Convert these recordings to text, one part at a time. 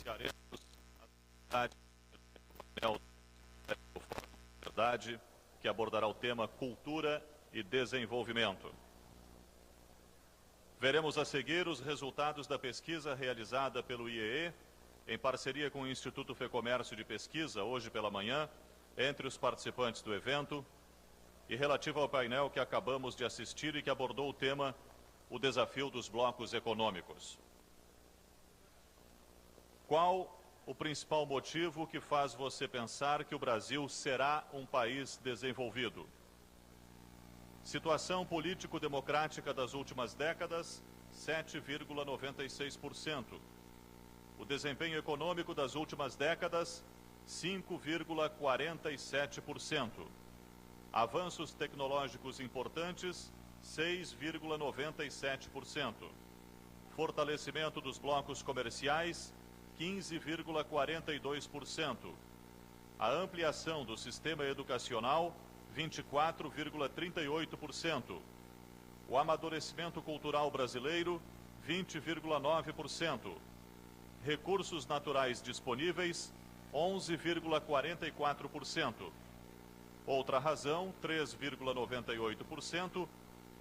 iniciaremos a atividade do Fórum da Liberdade, que abordará o tema Cultura e Desenvolvimento. Veremos a seguir os resultados da pesquisa realizada pelo IEE, em parceria com o Instituto Fecomércio de Pesquisa, hoje pela manhã, entre os participantes do evento, e relativa ao painel que acabamos de assistir e que abordou o tema O Desafio dos Blocos Econômicos. Qual o principal motivo que faz você pensar que o Brasil será um país desenvolvido? Situação político-democrática das últimas décadas, 7,96%. O desempenho econômico das últimas décadas, 5,47%. Avanços tecnológicos importantes, 6,97%. Fortalecimento dos blocos comerciais, 15,42%. A ampliação do sistema educacional, 24,38%. O amadurecimento cultural brasileiro, 20,9%. Recursos naturais disponíveis, 11,44%. Outra razão, 3,98%.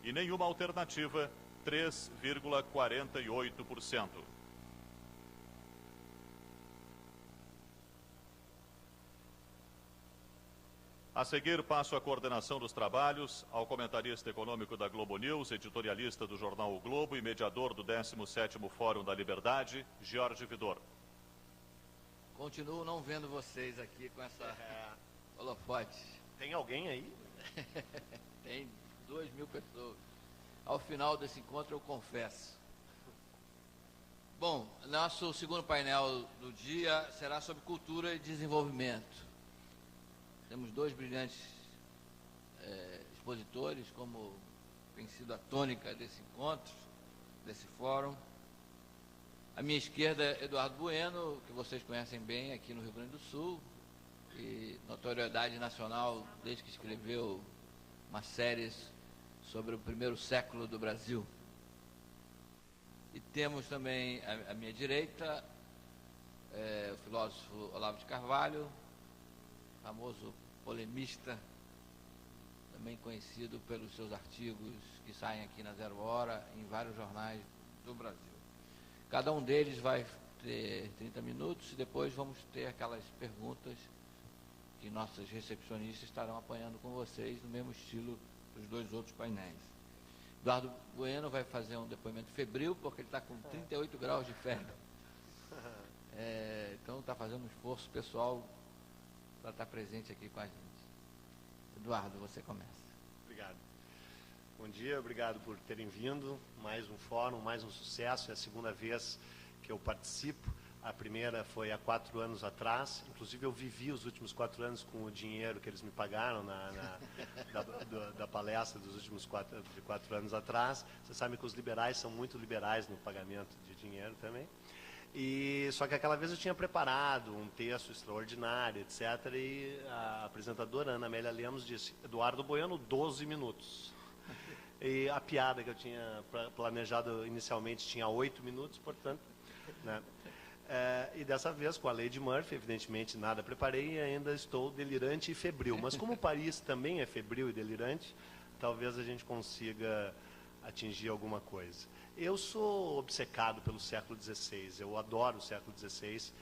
E nenhuma alternativa, 3,48%. A seguir, passo a coordenação dos trabalhos ao comentarista econômico da Globo News, editorialista do jornal O Globo e mediador do 17º Fórum da Liberdade, Jorge Vidor. Continuo não vendo vocês aqui com essa holofote. Tem alguém aí? Tem 2.000 pessoas. Ao final desse encontro eu confesso. Bom, nosso segundo painel do dia será sobre cultura e desenvolvimento. Temos dois brilhantes expositores, como tem sido a tônica desse encontro, desse fórum. À minha esquerda, Eduardo Bueno, que vocês conhecem bem aqui no Rio Grande do Sul, e notoriedade nacional desde que escreveu uma série sobre o primeiro século do Brasil. E temos também à minha direita o filósofo Olavo de Carvalho, famoso polemista, também conhecido pelos seus artigos que saem aqui na Zero Hora, em vários jornais do Brasil. Cada um deles vai ter 30 minutos e depois vamos ter aquelas perguntas que nossos recepcionistas estarão apanhando com vocês, no mesmo estilo dos dois outros painéis. Eduardo Bueno vai fazer um depoimento febril, porque ele está com 38 graus de febre. Então está fazendo um esforço pessoal para estar presente aqui com a gente. Eduardo, você começa. Obrigado. Bom dia, obrigado por terem vindo. Mais um fórum, mais um sucesso. É a segunda vez que eu participo. A primeira foi há 4 anos atrás. Inclusive, eu vivi os últimos 4 anos com o dinheiro que eles me pagaram da palestra dos últimos 4 anos atrás. Você sabe que os liberais são muito liberais no pagamento de dinheiro também. Só que aquela vez eu tinha preparado um texto extraordinário, etc. E a apresentadora, Ana Amélia Lemos, disse: Eduardo Bueno, 12 minutos. E a piada que eu tinha planejado inicialmente tinha 8 minutos, portanto, né? E dessa vez, com a lei de Murphy, evidentemente nada preparei e ainda estou delirante e febril. Mas como Paris também é febril e delirante, talvez a gente consiga atingir alguma coisa. Eu sou obcecado pelo século XVI, eu adoro o século XVI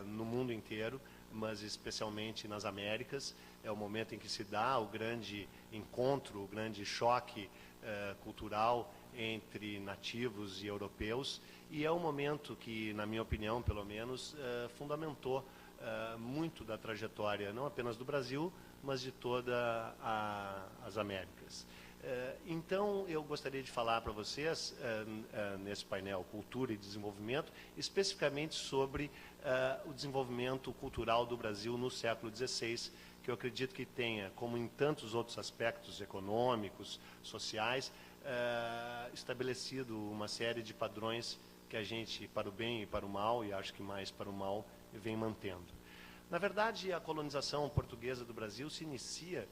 no mundo inteiro, mas especialmente nas Américas. É o momento em que se dá o grande encontro, o grande choque cultural entre nativos e europeus, e é um momento que, na minha opinião, pelo menos, fundamentou muito da trajetória, não apenas do Brasil, mas de todas as Américas. Então, eu gostaria de falar para vocês, nesse painel Cultura e Desenvolvimento, especificamente sobre o desenvolvimento cultural do Brasil no século XVI, que eu acredito que tenha, como em tantos outros aspectos econômicos, sociais, estabelecido uma série de padrões que a gente, para o bem e para o mal, e acho que mais para o mal, vem mantendo. Na verdade, a colonização portuguesa do Brasil se inicia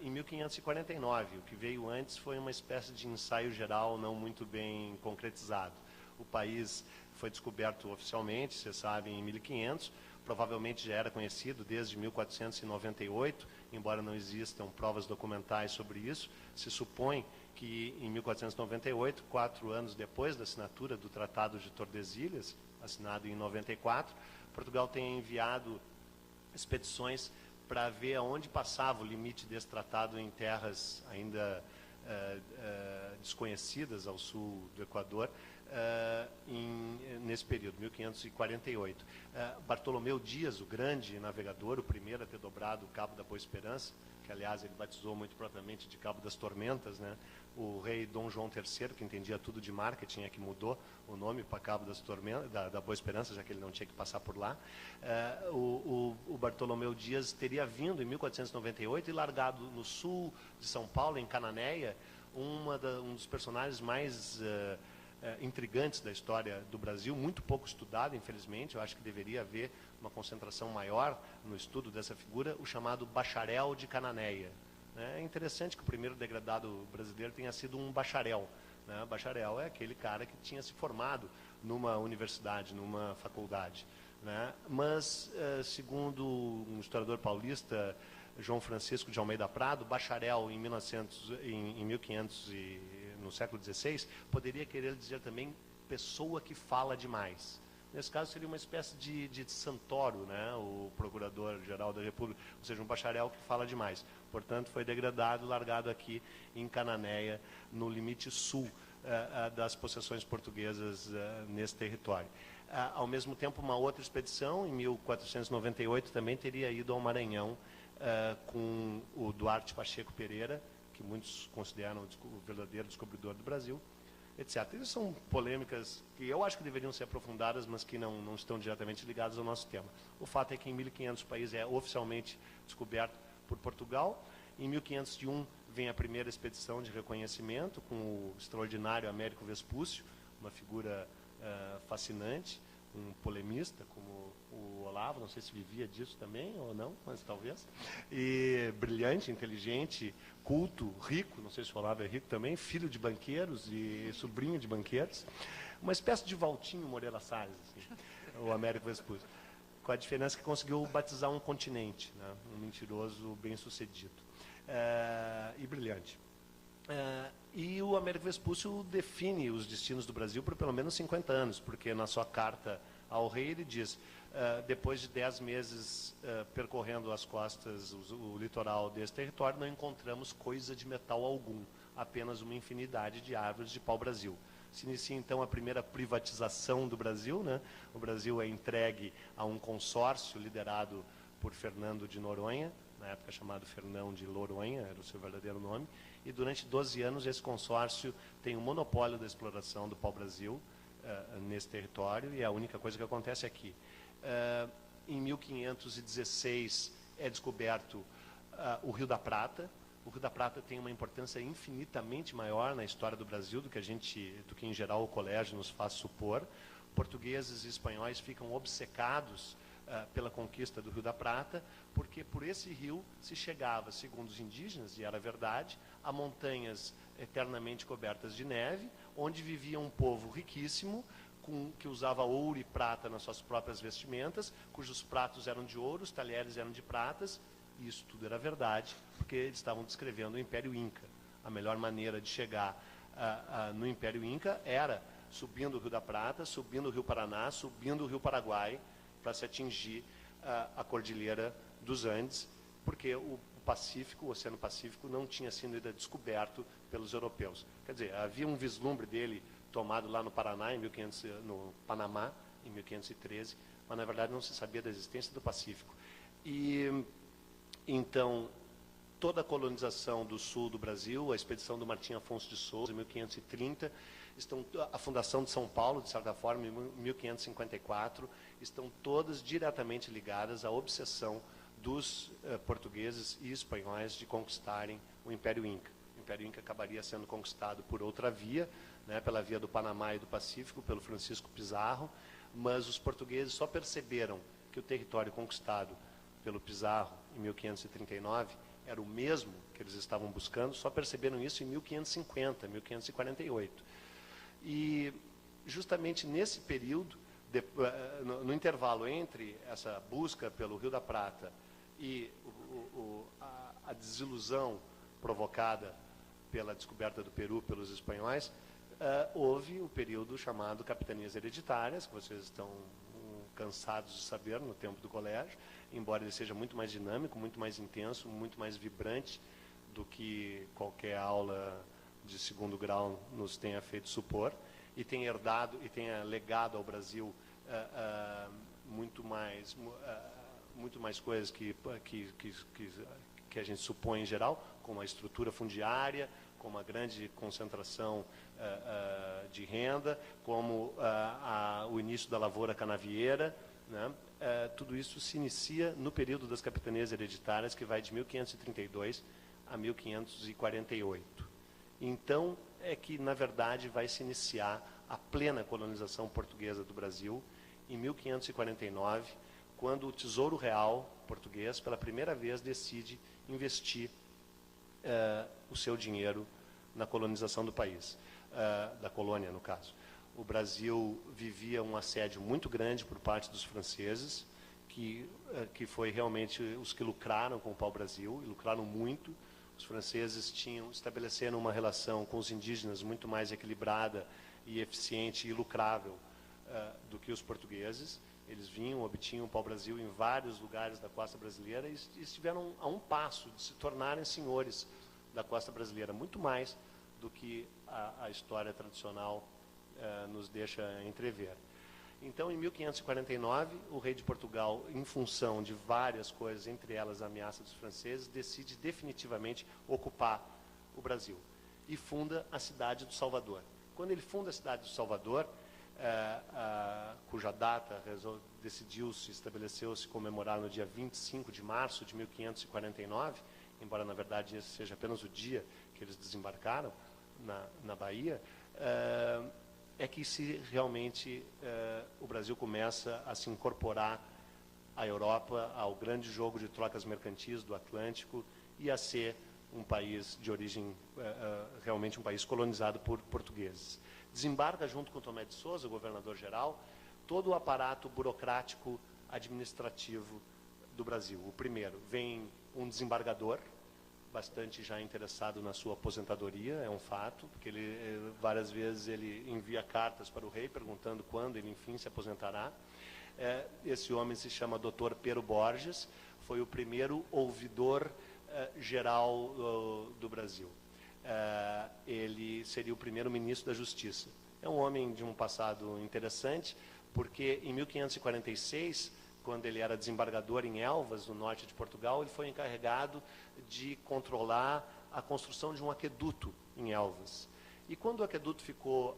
em 1549. O que veio antes foi uma espécie de ensaio geral não muito bem concretizado. O país foi descoberto oficialmente, vocês sabem, em 1500, provavelmente já era conhecido desde 1498, embora não existam provas documentais sobre isso. Se supõe que em 1498, 4 anos depois da assinatura do Tratado de Tordesilhas, assinado em 94, Portugal tenha enviado expedições para ver aonde passava o limite desse tratado em terras ainda desconhecidas ao sul do Equador, nesse período, 1548. Bartolomeu Dias, o grande navegador, o primeiro a ter dobrado o Cabo da Boa Esperança, que aliás ele batizou muito propriamente de Cabo das Tormentas, né? O rei Dom João III, que entendia tudo de marketing, é que mudou o nome para Cabo das Tormentas, da Boa Esperança, já que ele não tinha que passar por lá. O Bartolomeu Dias teria vindo em 1498 e largado no sul de São Paulo, em Cananéia, um dos personagens mais intrigantes da história do Brasil, muito pouco estudado, infelizmente. Eu acho que deveria haver uma concentração maior no estudo dessa figura, o chamado bacharel de Cananéia. É interessante que o primeiro degradado brasileiro tenha sido um bacharel. Né? Bacharel é aquele cara que tinha se formado numa universidade, numa faculdade. Né? Mas, segundo um historiador paulista, João Francisco de Almeida Prado, bacharel em 1500 no século XVI, poderia querer dizer também pessoa que fala demais. Nesse caso seria uma espécie de Santoro, né? O procurador-geral da República, ou seja, um bacharel que fala demais. Portanto, foi degradado, largado aqui em Cananéia, no limite sul das possessões portuguesas nesse território. Ao mesmo tempo, uma outra expedição, em 1498, também teria ido ao Maranhão com o Duarte Pacheco Pereira, que muitos consideram o verdadeiro descobridor do Brasil, etc. Isso são polêmicas que eu acho que deveriam ser aprofundadas, mas que não estão diretamente ligadas ao nosso tema. O fato é que em 1500 o país é oficialmente descoberto por Portugal. Em 1501 vem a primeira expedição de reconhecimento com o extraordinário Américo Vespúcio, uma figura fascinante, um polemista como o Olavo, não sei se vivia disso também ou não, mas talvez, e brilhante, inteligente, culto, rico, não sei se o Olavo é rico também, filho de banqueiros e sobrinho de banqueiros, uma espécie de Valtinho Moreira Salles, assim, o Américo Vespúcio, com a diferença que conseguiu batizar um continente, né, um mentiroso bem-sucedido e brilhante. E o Américo Vespúcio define os destinos do Brasil por pelo menos 50 anos, porque na sua carta ao rei ele diz, depois de 10 meses percorrendo as costas, o litoral desse território, não encontramos coisa de metal algum, apenas uma infinidade de árvores de pau-brasil. Se inicia então a primeira privatização do Brasil, né? O Brasil é entregue a um consórcio liderado por Fernando de Noronha, na época chamado Fernão de Noronha, era o seu verdadeiro nome, e durante 12 anos esse consórcio tem o monopólio da exploração do pau-brasil nesse território, e é a única coisa que acontece aqui. Em 1516 é descoberto o Rio da Prata. O Rio da Prata tem uma importância infinitamente maior na história do Brasil do que em geral o colégio nos faz supor. Portugueses e espanhóis ficam obcecados pela conquista do Rio da Prata, porque por esse rio se chegava, segundo os indígenas, e era verdade, a montanhas eternamente cobertas de neve, onde vivia um povo riquíssimo, que usava ouro e prata nas suas próprias vestimentas, cujos pratos eram de ouro, os talheres eram de pratas, e isso tudo era verdade, porque eles estavam descrevendo o Império Inca. A melhor maneira de chegar no Império Inca era subindo o Rio da Prata, subindo o Rio Paraná, subindo o Rio Paraguai, para se atingir a Cordilheira dos Andes, porque o Pacífico, o Oceano Pacífico, não tinha sido ainda descoberto pelos europeus. Quer dizer, havia um vislumbre dele tomado lá no Paraná, no Panamá, em 1513, mas na verdade não se sabia da existência do Pacífico. E então toda a colonização do sul do Brasil, a expedição do Martim Afonso de Souza, em 1530, a fundação de São Paulo, de certa forma, em 1554, estão todas diretamente ligadas à obsessão dos portugueses e espanhóis de conquistarem o Império Inca. O Império Inca acabaria sendo conquistado por outra via, né, pela via do Panamá e do Pacífico, pelo Francisco Pizarro, mas os portugueses só perceberam que o território conquistado pelo Pizarro em 1539 era o mesmo que eles estavam buscando, só perceberam isso em 1550, 1548. E justamente nesse período, no intervalo entre essa busca pelo Rio da Prata e a desilusão provocada pela descoberta do Peru pelos espanhóis, houve o período chamado capitanias hereditárias, que vocês estão cansados de saber no tempo do colégio, embora ele seja muito mais dinâmico, muito mais intenso, muito mais vibrante do que qualquer aula de segundo grau nos tenha feito supor, e tenha herdado e tenha legado ao Brasil muito mais coisas que a gente supõe em geral, como a estrutura fundiária, como a grande concentração de renda, como o início da lavoura canavieira, né? Tudo isso se inicia no período das capitanias hereditárias, que vai de 1532 a 1548. Então, é que, na verdade, vai se iniciar a plena colonização portuguesa do Brasil, em 1549, quando o Tesouro Real português, pela primeira vez, decide investir o seu dinheiro na colonização do país, da colônia, no caso. O Brasil vivia um assédio muito grande por parte dos franceses, que foi realmente os que lucraram com o pau-brasil, e lucraram muito. Os franceses estabeleceram uma relação com os indígenas muito mais equilibrada e eficiente e lucrável do que os portugueses. Eles vinham, obtinham o pau-brasil em vários lugares da costa brasileira e estiveram a um passo de se tornarem senhores da costa brasileira, muito mais do que a história tradicional nos deixa entrever. Então, em 1549, o rei de Portugal, em função de várias coisas, entre elas a ameaça dos franceses, decide definitivamente ocupar o Brasil e funda a cidade do Salvador. Quando ele funda a cidade do Salvador, cuja data estabeleceu-se comemorar no dia 25 de março de 1549, embora na verdade esse seja apenas o dia que eles desembarcaram na Bahia, é que realmente o Brasil começa a se incorporar à Europa, ao grande jogo de trocas mercantis do Atlântico e a ser um país de origem, realmente um país colonizado por portugueses. Desembarca junto com Tomé de Sousa, governador-geral, todo o aparato burocrático administrativo do Brasil. O primeiro, vem um desembargador, bastante já interessado na sua aposentadoria, é um fato, porque várias vezes ele envia cartas para o rei perguntando quando ele, enfim, se aposentará. Esse homem se chama Dr. Pero Borges, foi o primeiro ouvidor geral do Brasil. Ele seria o primeiro ministro da Justiça. É um homem de um passado interessante, porque em 1546, quando ele era desembargador em Elvas, no norte de Portugal, ele foi encarregado de controlar a construção de um aqueduto em Elvas. E quando o aqueduto ficou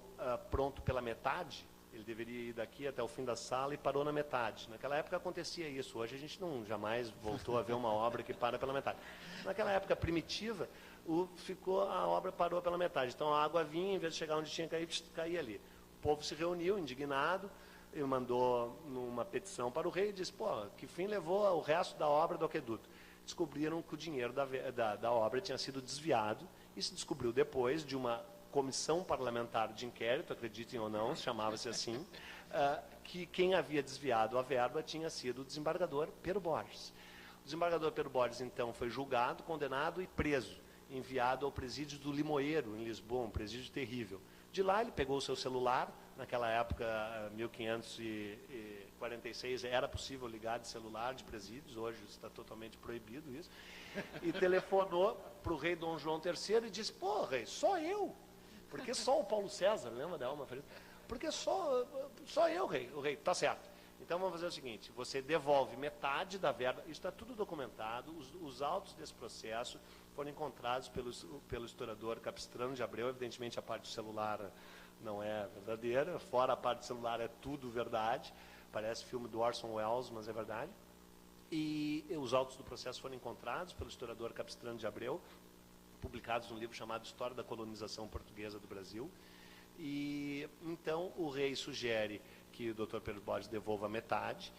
pronto pela metade, ele deveria ir daqui até o fim da sala e parou na metade. Naquela época acontecia isso. Hoje a gente jamais voltou a ver uma obra que para pela metade. Naquela época primitiva, a obra parou pela metade. Então a água vinha, em vez de chegar onde tinha que cair ali. O povo se reuniu, indignado, e mandou numa petição para o rei e disse, que fim levou o resto da obra do aqueduto? Descobriram que o dinheiro da obra tinha sido desviado, e se descobriu depois de uma comissão parlamentar de inquérito, acreditem ou não, chamava-se assim, que quem havia desviado a verba tinha sido o desembargador Pero Borges. O desembargador Pero Borges, então, foi julgado, condenado e preso, enviado ao presídio do Limoeiro, em Lisboa, um presídio terrível. De lá ele pegou o seu celular, naquela época, 1546, era possível ligar de celular de presídios, hoje está totalmente proibido isso, e telefonou para o rei Dom João III e disse, rei, só eu, porque só o Paulo César, lembra da Alma Ferida? Porque só eu, rei, o rei, tá certo. Então vamos fazer o seguinte, você devolve metade da verba, isso está tudo documentado, os autos desse processo foram encontrados pelo historiador Capistrano de Abreu, evidentemente a parte do celular não é verdadeira, fora a parte do celular é tudo verdade, parece filme do Orson Welles, mas é verdade. E os autos do processo foram encontrados pelo historiador Capistrano de Abreu, publicados num livro chamado História da Colonização Portuguesa do Brasil. E então o rei sugere que o Dr. Pedro Borges devolva metade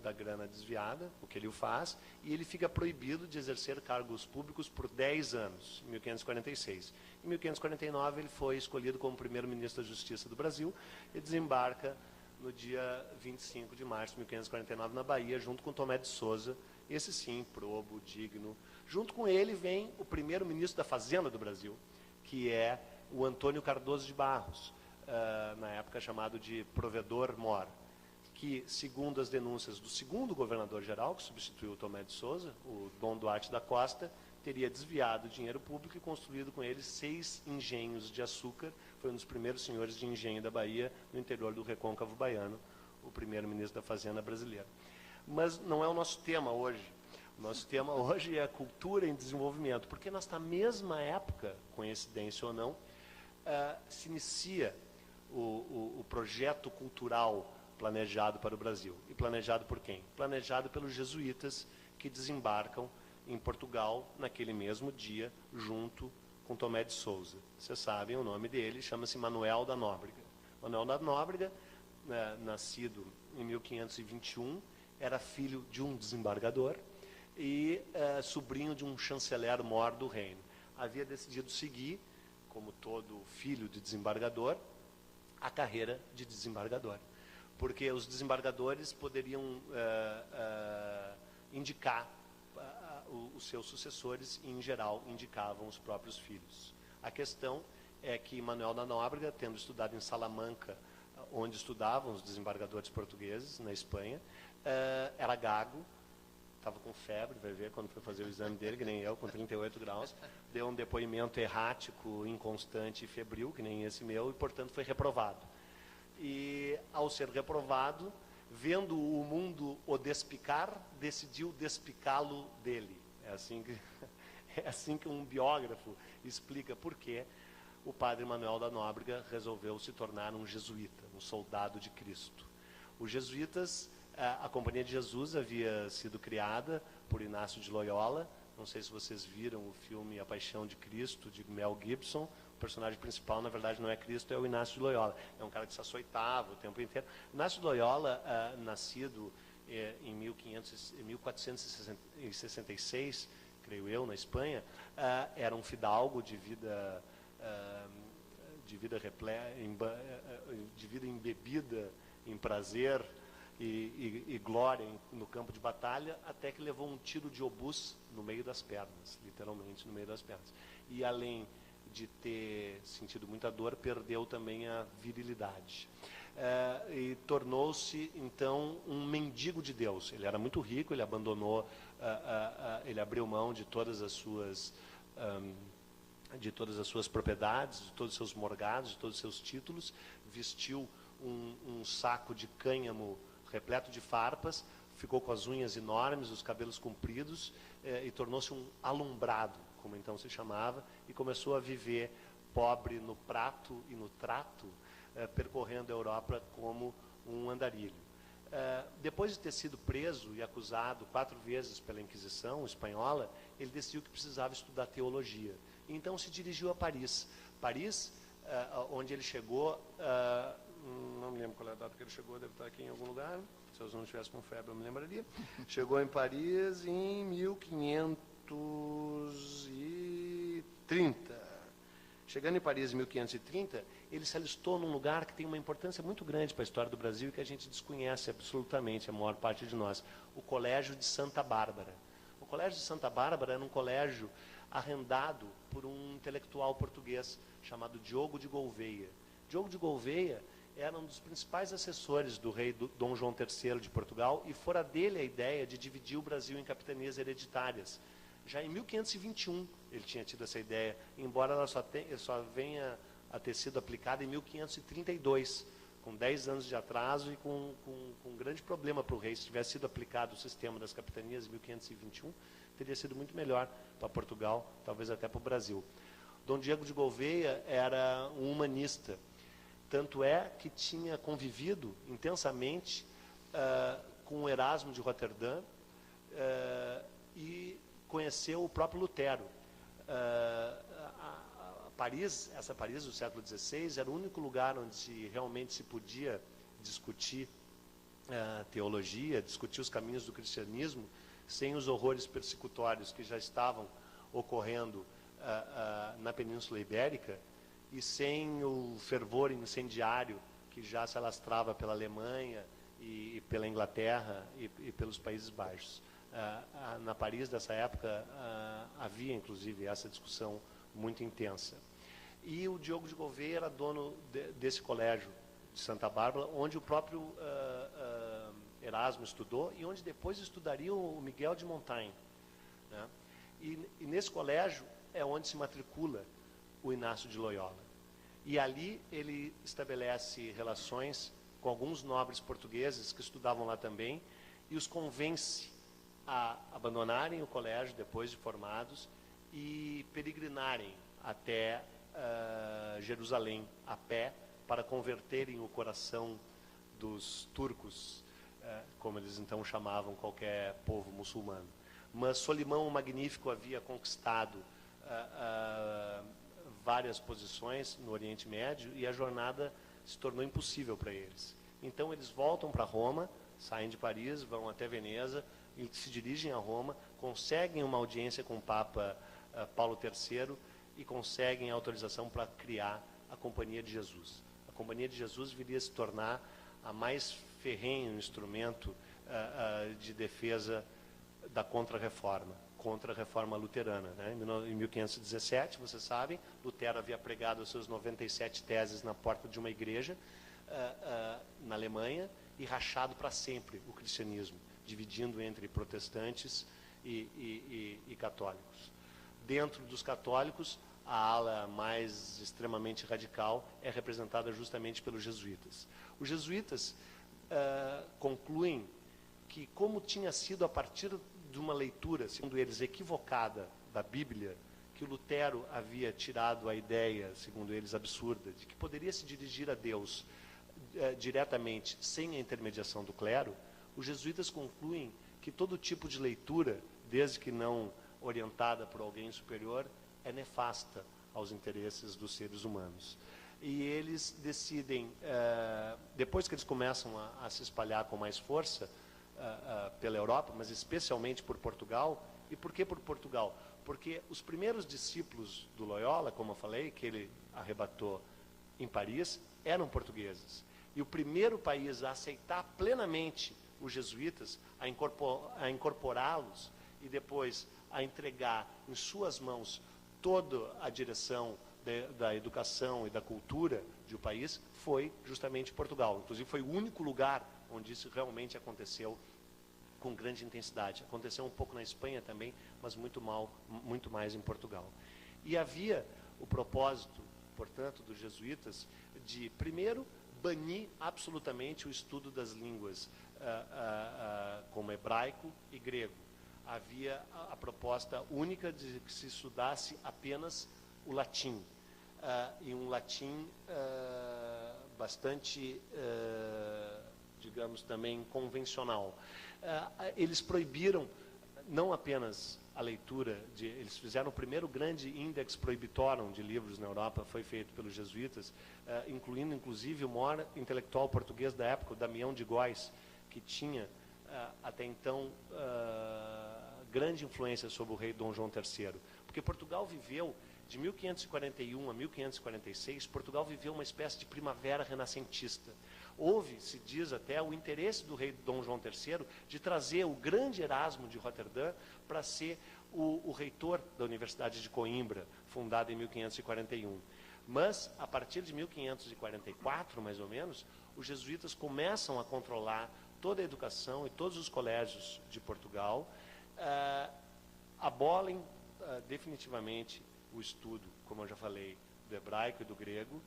da grana desviada, o que ele faz, e ele fica proibido de exercer cargos públicos por 10 anos, em 1546. Em 1549, ele foi escolhido como primeiro-ministro da Justiça do Brasil e desembarca no dia 25 de março de 1549 na Bahia, junto com Tomé de Souza, esse sim, probo, digno. Junto com ele vem o primeiro-ministro da Fazenda do Brasil, que é o Antônio Cardoso de Barros, na época chamado de provedor-mor, que, segundo as denúncias do segundo governador-geral, que substituiu o Tomé de Souza, o Dom Duarte da Costa, teria desviado dinheiro público e construído com ele 6 engenhos de açúcar. Foi um dos primeiros senhores de engenho da Bahia, no interior do recôncavo baiano, o primeiro-ministro da Fazenda brasileira. Mas não é o nosso tema hoje. O nosso tema hoje é a cultura em desenvolvimento, porque nesta mesma época, coincidência ou não, se inicia o projeto cultural planejado para o Brasil. E planejado por quem? Planejado pelos jesuítas, que desembarcam em Portugal naquele mesmo dia, junto com Tomé de Souza. Vocês sabem o nome dele, chama-se Manuel da Nóbrega. Manuel da Nóbrega, nascido em 1521, era filho de um desembargador e sobrinho de um chanceler-mor do reino. Havia decidido seguir, como todo filho de desembargador, a carreira de desembargador. Porque os desembargadores poderiam indicar os seus sucessores e, em geral, indicavam os próprios filhos. A questão é que Manuel da Nóbrega, tendo estudado em Salamanca, onde estudavam os desembargadores portugueses, na Espanha, era gago, estava com febre, vai ver quando foi fazer o exame dele, que nem eu, com 38 graus, deu um depoimento errático, inconstante e febril, que nem esse meu, e, portanto, foi reprovado. E, ao ser reprovado, vendo o mundo o despicar, decidiu despicá-lo dele. É assim que um biógrafo explica por que o padre Manuel da Nóbrega resolveu se tornar um jesuíta, um soldado de Cristo. Os jesuítas, a Companhia de Jesus havia sido criada por Inácio de Loyola. Não sei se vocês viram o filme A Paixão de Cristo, de Mel Gibson. O personagem principal, na verdade, não é Cristo, é o Inácio de Loyola. É um cara que se açoitava o tempo inteiro. Inácio de Loyola, nascido em 1466, creio eu, na Espanha, era um fidalgo de vida embebida em prazer e glória no campo de batalha, até que levou um tiro de obus no meio das pernas, literalmente no meio das pernas. E além de ter sentido muita dor, perdeu também a virilidade. E tornou-se, então, um mendigo de Deus. Ele era muito rico, ele abandonou, ele abriu mão de todas as suas propriedades, de todos os seus morgados, de todos os seus títulos, vestiu um saco de cânhamo repleto de farpas, ficou com as unhas enormes, os cabelos compridos, e tornou-se um alumbrado, como então se chamava, e começou a viver pobre no prato e no trato, percorrendo a Europa como um andarilho. Depois de ter sido preso e acusado 4 vezes pela Inquisição espanhola, ele decidiu que precisava estudar teologia. Então se dirigiu a Paris. Paris, onde ele chegou, não me lembro qual é a data que ele chegou, deve estar aqui em algum lugar, se eu não estivesse com febre eu me lembraria. Chegou em Paris em 1530. Chegando em Paris em 1530, ele se alistou num lugar que tem uma importância muito grande para a história do Brasil e que a gente desconhece absolutamente, a maior parte de nós, o Colégio de Santa Bárbara. O Colégio de Santa Bárbara era um colégio arrendado por um intelectual português chamado Diogo de Gouveia. Diogo de Gouveia era um dos principais assessores do rei Dom João III de Portugal, e fora dele a ideia de dividir o Brasil em capitanias hereditárias. Já em 1521 ele tinha tido essa ideia, embora ela só venha a ter sido aplicada em 1532, com 10 anos de atraso e com um grande problema para o rei. Se tivesse sido aplicado o sistema das capitanias em 1521, teria sido muito melhor para Portugal, talvez até para o Brasil. Dom Diego de Gouveia era um humanista, tanto é que tinha convivido intensamente com o Erasmo de Roterdã e conheceu o próprio Lutero. Essa Paris do século XVI era o único lugar onde realmente se podia discutir teologia, discutir os caminhos do cristianismo, sem os horrores persecutórios que já estavam ocorrendo na Península Ibérica e sem o fervor incendiário que já se alastrava pela Alemanha e pela Inglaterra e pelos Países Baixos. Na Paris dessa época havia inclusive essa discussão muito intensa. E o Diogo de Gouveia era dono desse colégio de Santa Bárbara, onde o próprio Erasmo estudou e onde depois estudaria o Miguel de Montaigne, né? E nesse colégio é onde se matricula o Inácio de Loyola. E ali ele estabelece relações com alguns nobres portugueses que estudavam lá também e os convence a abandonarem o colégio depois de formados e peregrinarem até Jerusalém a pé para converterem o coração dos turcos, como eles então chamavam qualquer povo muçulmano. Mas Solimão o Magnífico havia conquistado várias posições no Oriente Médio e a jornada se tornou impossível para eles. Então eles voltam para Roma, saem de Paris, vão até Veneza, e se dirigem a Roma, conseguem uma audiência com o Papa Paulo III e conseguem a autorização para criar a Companhia de Jesus. A Companhia de Jesus viria a se tornar a mais ferrenho instrumento de defesa da Contra-Reforma luterana, né? Em 1517, vocês sabem, Lutero havia pregado as suas 97 teses na porta de uma igreja na Alemanha e rachado para sempre o cristianismo, dividindo entre protestantes e católicos. Dentro dos católicos, a ala mais extremamente radical é representada justamente pelos jesuítas. Os jesuítas concluem que, como tinha sido a partir de uma leitura, segundo eles, equivocada da Bíblia, que Lutero havia tirado a ideia, segundo eles, absurda, de que poderia se dirigir a Deus diretamente, sem a intermediação do clero, os jesuítas concluem que todo tipo de leitura, desde que não orientada por alguém superior, é nefasta aos interesses dos seres humanos. E eles decidem, depois que eles começam a se espalhar com mais força pela Europa, mas especialmente por Portugal. E por que por Portugal? Porque os primeiros discípulos do Loyola, como eu falei, que ele arrebatou em Paris, eram portugueses. E o primeiro país a aceitar plenamente os jesuítas, a incorporá-los e depois a entregar em suas mãos toda a direção da educação e da cultura do país, foi justamente Portugal. Inclusive foi o único lugar onde isso realmente aconteceu com grande intensidade. Aconteceu um pouco na Espanha também, mas muito mais em Portugal. E havia o propósito, portanto, dos jesuítas de, primeiro, banir absolutamente o estudo das línguas como hebraico e grego. Havia a proposta única de que se estudasse apenas o latim, e um latim bastante, digamos, também convencional. Eles proibiram não apenas a leitura, eles fizeram o primeiro grande index prohibitorum de livros na Europa, foi feito pelos jesuítas, incluindo inclusive o maior intelectual português da época, o Damião de Góis, que tinha até então grande influência sobre o rei Dom João III, porque Portugal viveu de 1541 a 1546, Portugal viveu uma espécie de primavera renascentista. Houve, se diz até, o interesse do rei Dom João III de trazer o grande Erasmo de Roterdã para ser o reitor da Universidade de Coimbra, fundada em 1541. Mas, a partir de 1544, mais ou menos, os jesuítas começam a controlar toda a educação e todos os colégios de Portugal, abolem definitivamente o estudo, como eu já falei, do hebraico e do grego,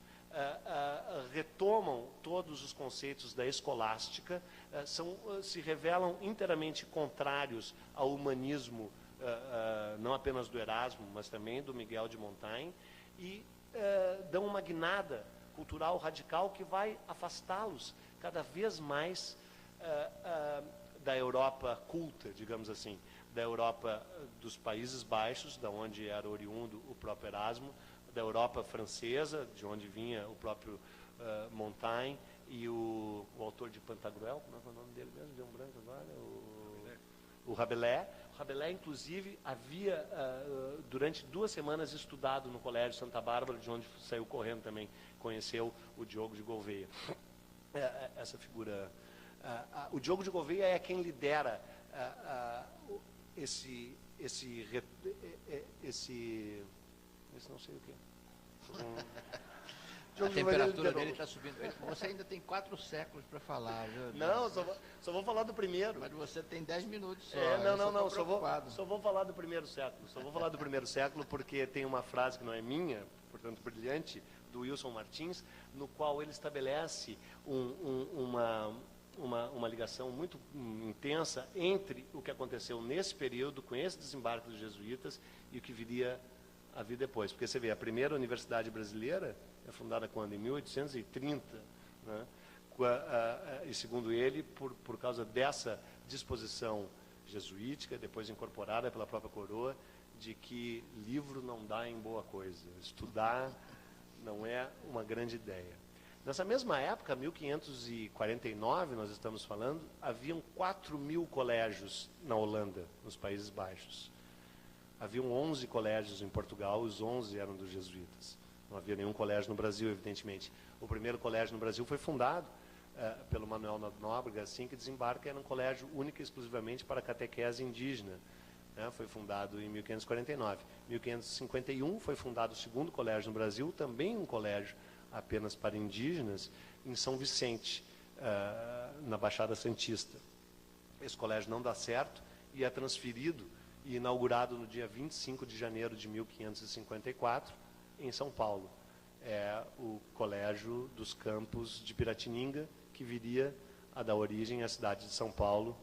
retomam todos os conceitos da escolástica, se revelam inteiramente contrários ao humanismo, não apenas do Erasmo, mas também do Miguel de Montaigne, e dão uma guinada cultural radical que vai afastá-los cada vez mais da Europa culta, digamos assim, da Europa dos Países Baixos, da onde era oriundo o próprio Erasmo, da Europa francesa, de onde vinha o próprio Montaigne e o autor de Pantagruel, como é o nome dele mesmo? Deu um branco agora? O Rabelais. O Rabelais, inclusive, havia, durante 2 semanas, estudado no Colégio Santa Bárbara, de onde saiu correndo também, conheceu o Diogo de Gouveia. Essa figura... o Diogo de Gouveia é quem lidera esse não sei o quê. A temperatura dele está subindo. Você ainda tem 4 séculos para falar, viu? Não, só vou falar do primeiro. Mas você tem 10 minutos só. Não, só vou falar do primeiro século. Só vou falar do primeiro século porque tem uma frase que não é minha, portanto brilhante, do Wilson Martins, no qual ele estabelece uma ligação muito intensa entre o que aconteceu nesse período, com esse desembarque dos jesuítas, e o que viria a vir depois. Porque você vê, a primeira universidade brasileira é fundada quando? Em 1830, né? E segundo ele, por causa dessa disposição jesuítica, depois incorporada pela própria coroa, de que livro não dá em boa coisa, estudar não é uma grande ideia. Nessa mesma época, 1549, nós estamos falando, haviam 4.000 colégios na Holanda, nos Países Baixos. Haviam 11 colégios em Portugal, os 11 eram dos jesuítas. Não havia nenhum colégio no Brasil, evidentemente. O primeiro colégio no Brasil foi fundado pelo Manuel Nóbrega, assim que desembarca, era um colégio único e exclusivamente para catequese indígena. Foi fundado em 1549. Em 1551 foi fundado o segundo colégio no Brasil, também um colégio apenas para indígenas, em São Vicente, na Baixada Santista. Esse colégio não dá certo e é transferido e inaugurado no dia 25 de janeiro de 1554, em São Paulo. É o Colégio dos Campos de Piratininga, que viria a dar origem à cidade de São Paulo,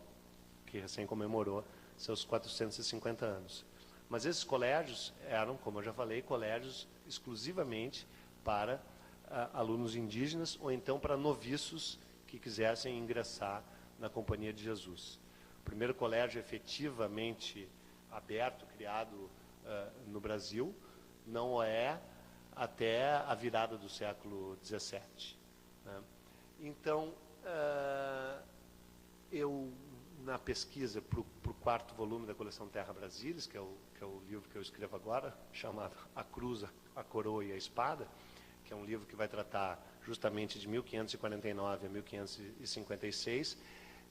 que recém comemorou seus 450 anos. Mas esses colégios eram, como eu já falei, colégios exclusivamente para alunos indígenas ou então para noviços que quisessem ingressar na Companhia de Jesus. O primeiro colégio efetivamente aberto, criado no Brasil, não é até a virada do século XVII. Né? Então, eu, na pesquisa para o 4º volume da coleção Terra Brasilis, que é o livro que eu escrevo agora, chamado A Cruz, a Coroa e a Espada, que é um livro que vai tratar justamente de 1549 a 1556,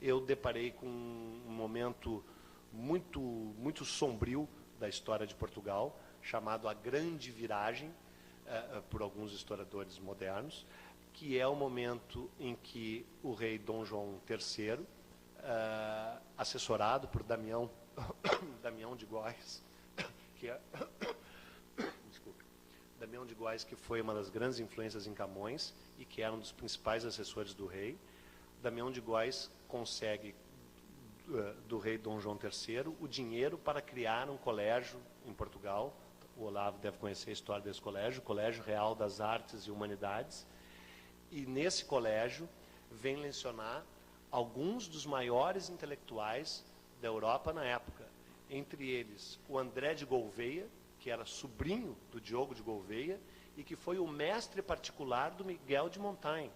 eu deparei com um momento muito sombrio da história de Portugal, chamado a Grande Viragem, por alguns historiadores modernos, que é o momento em que o rei Dom João III, assessorado por Damião de Góis, que é... Damião de Góis, que foi uma das grandes influências em Camões e que era um dos principais assessores do rei. Damião de Góis consegue do rei Dom João III o dinheiro para criar um colégio em Portugal. O Olavo deve conhecer a história desse colégio, o Colégio Real das Artes e Humanidades. E nesse colégio vem lecionar alguns dos maiores intelectuais da Europa na época. Entre eles, o André de Gouveia, que era sobrinho do Diogo de Gouveia e que foi o mestre particular do Michel de Montaigne.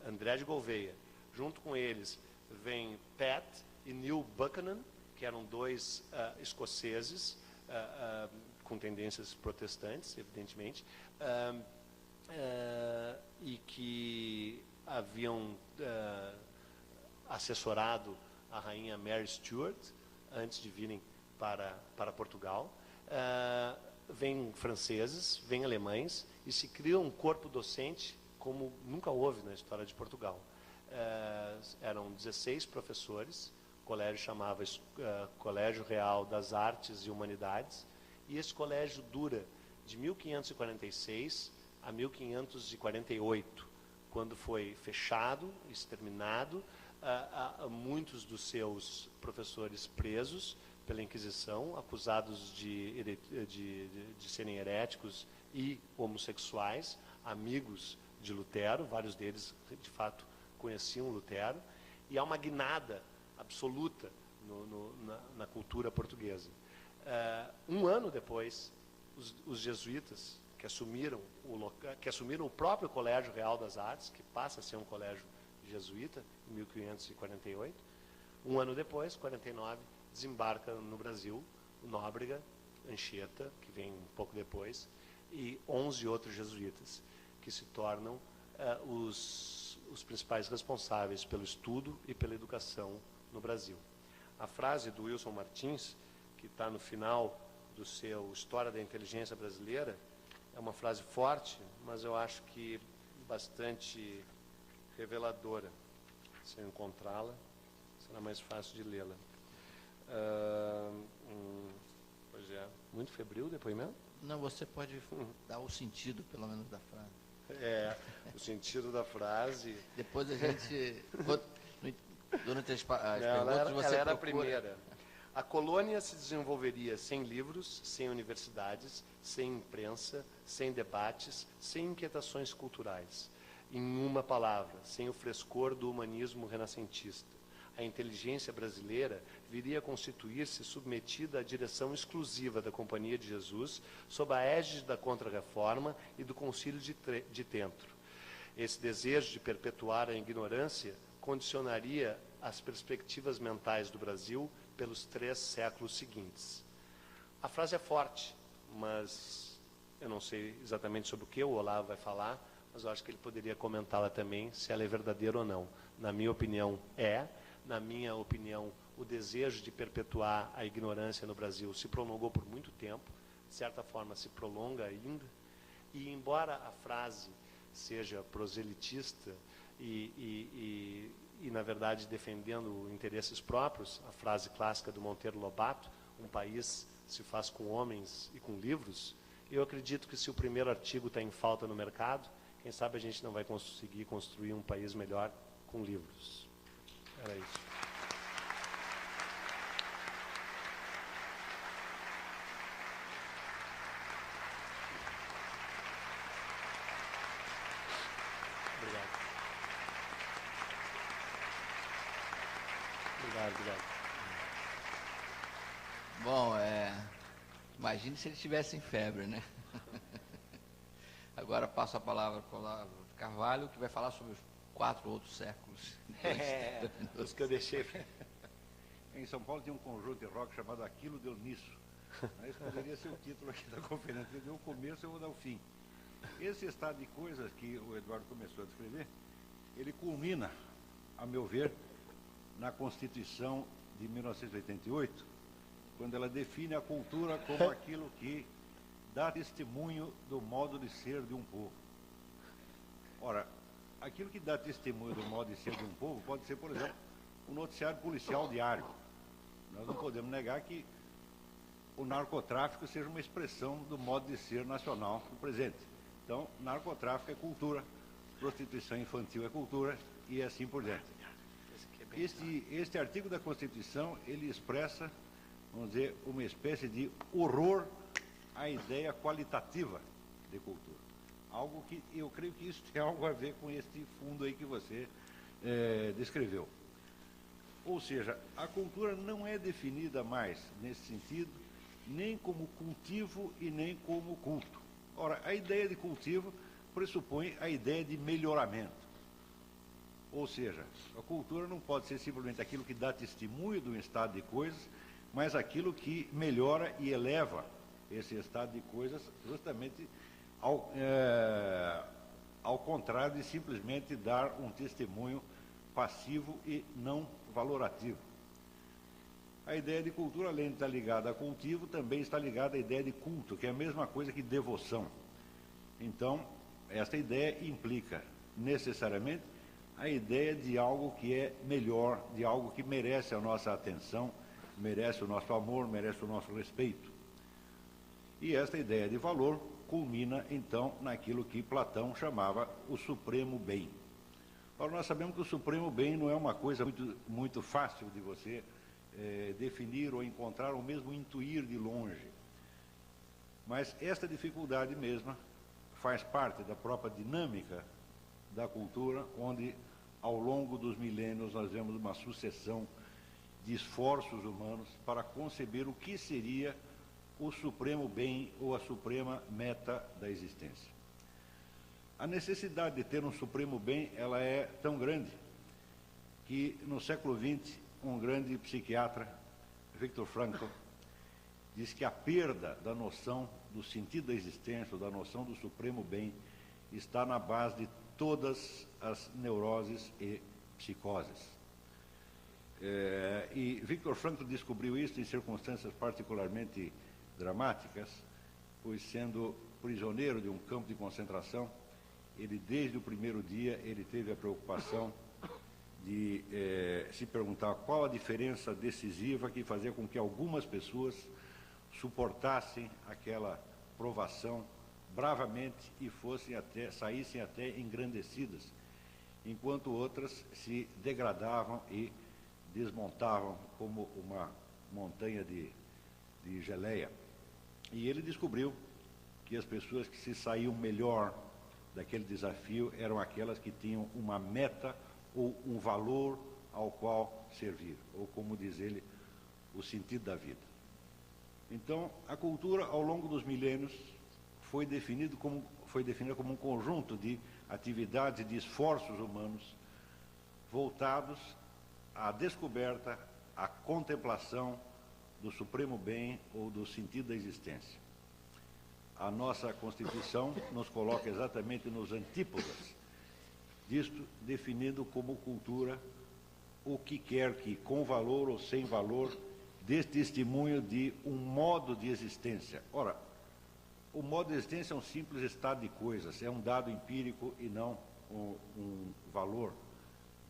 André de Gouveia. Junto com eles vem Pat e Neil Buchanan, que eram 2 escoceses com tendências protestantes, evidentemente, e que haviam assessorado a rainha Mary Stuart antes de virem para Portugal. Vêm franceses, vêm alemães e se cria um corpo docente como nunca houve na história de Portugal. Eram 16 professores, o colégio chamava Colégio Real das Artes e Humanidades, e esse colégio dura de 1546 a 1548, quando foi fechado, exterminado, muitos dos seus professores presos pela Inquisição, acusados de serem heréticos e homossexuais, amigos de Lutero, vários deles, de fato, conheciam Lutero, e há uma guinada absoluta na cultura portuguesa. Um ano depois, os jesuítas, que assumiram o próprio Colégio Real das Artes, que passa a ser um colégio jesuíta, em 1548. Um ano depois, 49, desembarca no Brasil o Nóbrega, Anchieta, que vem um pouco depois, e 11 outros jesuítas, que se tornam os principais responsáveis pelo estudo e pela educação no Brasil. A frase do Wilson Martins, que está no final do seu História da Inteligência Brasileira, é uma frase forte, mas eu acho que bastante reveladora. Se eu encontrá-la, será mais fácil de lê-la. Pois é, muito febril o depoimento? Não, você pode dar o sentido, pelo menos, da frase. O sentido da frase... Depois a gente... Durante as perguntas, você ela era procura. a primeira. A colônia se desenvolveria sem livros, sem universidades, sem imprensa, sem debates, sem inquietações culturais. Em uma palavra, sem o frescor do humanismo renascentista. A inteligência brasileira viria a constituir-se submetida à direção exclusiva da Companhia de Jesus, sob a égide da Contra-Reforma e do Concílio de Trento. Esse desejo de perpetuar a ignorância condicionaria as perspectivas mentais do Brasil pelos 3 séculos seguintes. A frase é forte, mas eu não sei exatamente sobre o que o Olavo vai falar, mas eu acho que ele poderia comentá-la também, se ela é verdadeira ou não. Na minha opinião, é. Na minha opinião, o desejo de perpetuar a ignorância no Brasil se prolongou por muito tempo, de certa forma se prolonga ainda, e embora a frase seja proselitista e na verdade, defendendo interesses próprios, a frase clássica do Monteiro Lobato, um país se faz com homens e com livros, eu acredito que se o primeiro artigo está em falta no mercado, quem sabe a gente não vai conseguir construir um país melhor com livros. Era isso. Obrigado. Bom, imagine se ele estivesse em febre, né? Agora passo a palavra para o Olavo Carvalho, que vai falar sobre os 4 outros séculos. Os que eu deixei. Em São Paulo tem um conjunto de rock chamado Aquilo Deu Nisso. Esse poderia ser o título aqui da conferência. Eu dei o começo, eu vou dar o fim. Esse estado de coisas que o Eduardo começou a descrever, ele culmina, a meu ver, na Constituição de 1988, quando ela define a cultura como aquilo que dá testemunho do modo de ser de um povo. Ora, aquilo que dá testemunho do modo de ser de um povo pode ser, por exemplo, um noticiário policial diário. Nós não podemos negar que o narcotráfico seja uma expressão do modo de ser nacional do presente. Então, narcotráfico é cultura, prostituição infantil é cultura e assim por diante. Este artigo da Constituição, ele expressa, vamos dizer, uma espécie de horror à ideia qualitativa de cultura. Algo que, eu creio que isso tem algo a ver com este fundo aí que você descreveu. Ou seja, a cultura não é definida mais, nesse sentido, nem como cultivo e nem como culto. Ora, a ideia de cultivo pressupõe a ideia de melhoramento. Ou seja, a cultura não pode ser simplesmente aquilo que dá testemunho de um estado de coisas, mas aquilo que melhora e eleva esse estado de coisas justamente ao contrário de simplesmente dar um testemunho passivo e não valorativo. A ideia de cultura, além de estar ligada a cultivo, também está ligada à ideia de culto, que é a mesma coisa que devoção. Então, esta ideia implica necessariamente a ideia de algo que é melhor, de algo que merece a nossa atenção, merece o nosso amor, merece o nosso respeito. E esta ideia de valor culmina, então, naquilo que Platão chamava o supremo bem. Agora, nós sabemos que o supremo bem não é uma coisa muito fácil de você definir ou encontrar, ou mesmo intuir de longe. Mas esta dificuldade mesma faz parte da própria dinâmica da cultura, onde, ao longo dos milênios, nós vemos uma sucessão de esforços humanos para conceber o que seria o supremo bem ou a suprema meta da existência. A necessidade de ter um supremo bem, ela é tão grande que no século XX, um grande psiquiatra, Viktor Frankl, diz que a perda da noção do sentido da existência, ou da noção do supremo bem, está na base de todas as neuroses e psicoses. E Viktor Frankl descobriu isso em circunstâncias particularmente dramáticas, pois sendo prisioneiro de um campo de concentração, ele desde o primeiro dia ele teve a preocupação de se perguntar qual a diferença decisiva que fazia com que algumas pessoas suportassem aquela provação bravamente e saíssem até engrandecidas, enquanto outras se degradavam e desmontavam como uma montanha de geleia. E ele descobriu que as pessoas que se saíam melhor daquele desafio eram aquelas que tinham uma meta ou um valor ao qual servir, ou como diz ele, o sentido da vida. Então, a cultura, ao longo dos milênios, foi definida como um conjunto de atividades e de esforços humanos voltados à descoberta, à contemplação do supremo bem ou do sentido da existência. A nossa Constituição nos coloca exatamente nos antípodas disto, definindo como cultura o que quer que, com valor ou sem valor, dê testemunho de um modo de existência. Ora, o modo de existência é um simples estado de coisas, é um dado empírico e não um valor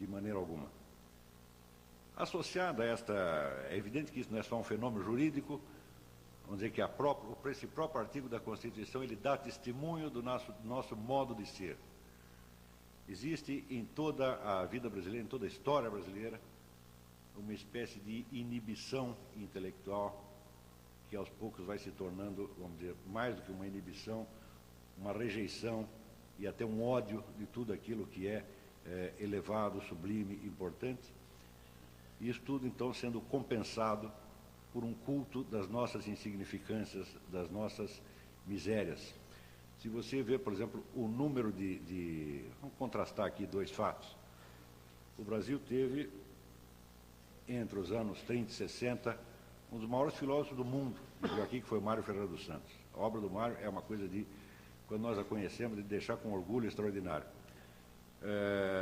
de maneira alguma. Associado a esta, é evidente que isso não é só um fenômeno jurídico, vamos dizer que esse próprio artigo da Constituição, ele dá testemunho do nosso modo de ser. Existe em toda a vida brasileira, em toda a história brasileira, uma espécie de inibição intelectual que aos poucos vai se tornando, vamos dizer, mais do que uma inibição, uma rejeição e até um ódio de tudo aquilo que é elevado, sublime, importante. Isso tudo, então, sendo compensado por um culto das nossas insignificâncias, das nossas misérias. Se você vê, por exemplo, o número vamos contrastar aqui dois fatos. O Brasil teve, entre os anos 30 e 60, um dos maiores filósofos do mundo, digo aqui, que foi Mário Ferreira dos Santos. A obra do Mário é uma coisa de, quando nós a conhecemos, de deixar com orgulho extraordinário.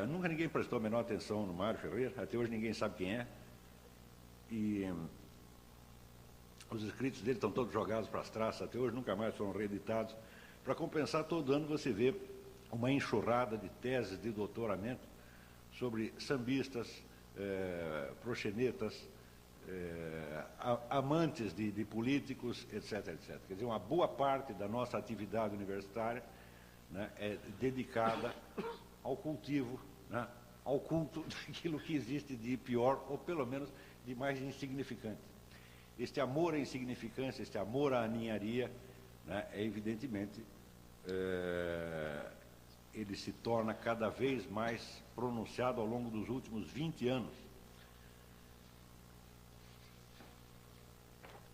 Nunca ninguém prestou a menor atenção no Mário Ferreira, até hoje ninguém sabe quem é. E os escritos dele estão todos jogados para as traças, até hoje nunca mais foram reeditados. Para compensar, todo ano você vê uma enxurrada de teses de doutoramento sobre sambistas, proxenetas, amantes de políticos, etc, etc. Quer dizer, uma boa parte da nossa atividade universitária, né, é dedicada ao cultivo, né, ao culto daquilo que existe de pior, ou pelo menos de mais insignificante. Este amor à insignificância, este amor à ninharia, né, evidentemente, ele se torna cada vez mais pronunciado ao longo dos últimos 20 anos.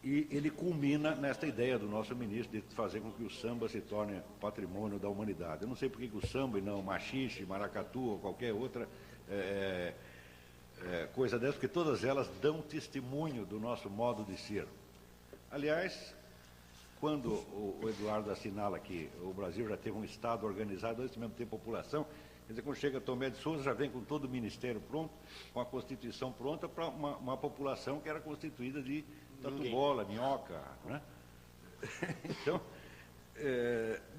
E ele culmina nesta ideia do nosso ministro de fazer com que o samba se torne patrimônio da humanidade. Eu não sei por que o samba e não o machixe, maracatu ou qualquer outra coisa dessa, porque todas elas dão testemunho do nosso modo de ser. Aliás, quando o Eduardo assinala que o Brasil já teve um Estado organizado, antes mesmo ter população, quer dizer, quando chega Tomé de Souza, já vem com todo o ministério pronto, com a Constituição pronta para uma população que era constituída de tatu-bola, minhoca, né? Então,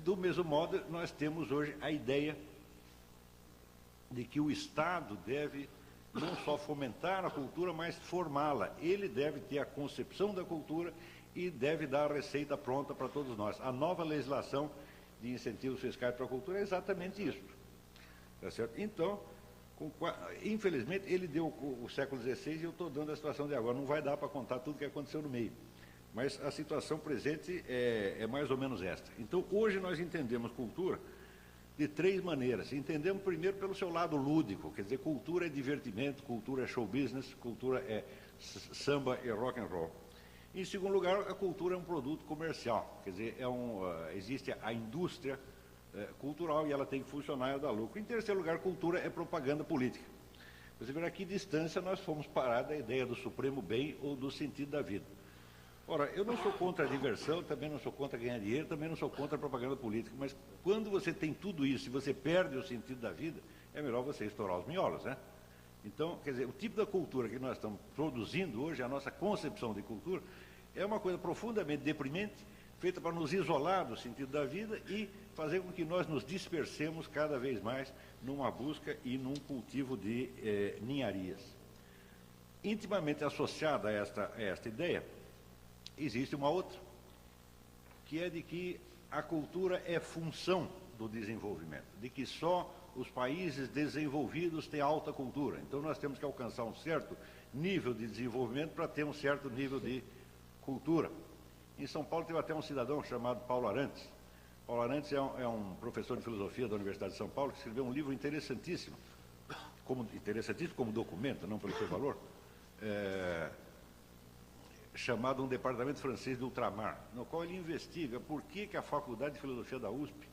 do mesmo modo, nós temos hoje a ideia de que o Estado deve não só fomentar a cultura, mas formá-la. Ele deve ter a concepção da cultura e deve dar a receita pronta para todos nós. A nova legislação de incentivos fiscais para a cultura é exatamente isso. Tá certo? Então, infelizmente, ele deu o século XVI e eu estou dando a situação de agora. Não vai dar para contar tudo o que aconteceu no meio. Mas a situação presente é mais ou menos esta. Então, hoje nós entendemos cultura de três maneiras. Entendemos primeiro pelo seu lado lúdico, quer dizer, cultura é divertimento, cultura é show business, cultura é samba e rock and roll. Em segundo lugar, a cultura é um produto comercial, quer dizer, existe a indústria cultural e ela tem que funcionar e dar lucro. Em terceiro lugar, cultura é propaganda política. Você verá que distância nós fomos parar da ideia do supremo bem ou do sentido da vida. Ora, eu não sou contra a diversão, também não sou contra ganhar dinheiro, também não sou contra a propaganda política, mas quando você tem tudo isso e você perde o sentido da vida, é melhor você estourar os miolos, né? Então, quer dizer, o tipo da cultura que nós estamos produzindo hoje, a nossa concepção de cultura, é uma coisa profundamente deprimente, feita para nos isolar do sentido da vida e fazer com que nós nos dispersemos cada vez mais numa busca e num cultivo de ninharias. Intimamente associada a esta ideia, existe uma outra, que é de que a cultura é função do desenvolvimento, de que só os países desenvolvidos têm alta cultura. Então nós temos que alcançar um certo nível de desenvolvimento para ter um certo nível de cultura. Em São Paulo teve até um cidadão chamado Paulo Arantes. Paulo Arantes é um professor de filosofia da Universidade de São Paulo que escreveu um livro interessantíssimo como documento, não pelo seu valor, chamado Um Departamento Francês de Ultramar, no qual ele investiga por que a Faculdade de Filosofia da USP,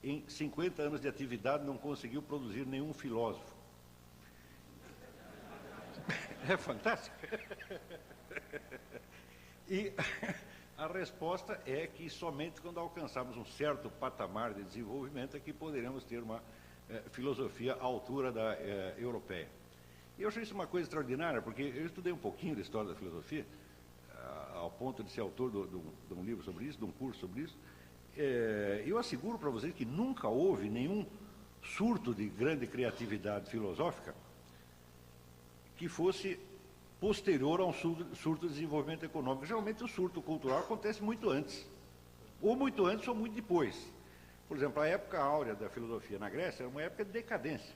em 50 anos de atividade, não conseguiu produzir nenhum filósofo. É fantástico. E a resposta é que somente quando alcançarmos um certo patamar de desenvolvimento é que poderemos ter uma filosofia à altura da europeia. E eu acho isso uma coisa extraordinária, porque eu estudei um pouquinho da história da filosofia, ao ponto de ser autor de um livro sobre isso, de um curso sobre isso. Eu asseguro para vocês que nunca houve nenhum surto de grande criatividade filosófica que fosse posterior a um surto de desenvolvimento econômico. Geralmente o surto cultural acontece muito antes ou muito depois. Por exemplo, a época áurea da filosofia na Grécia era uma época de decadência,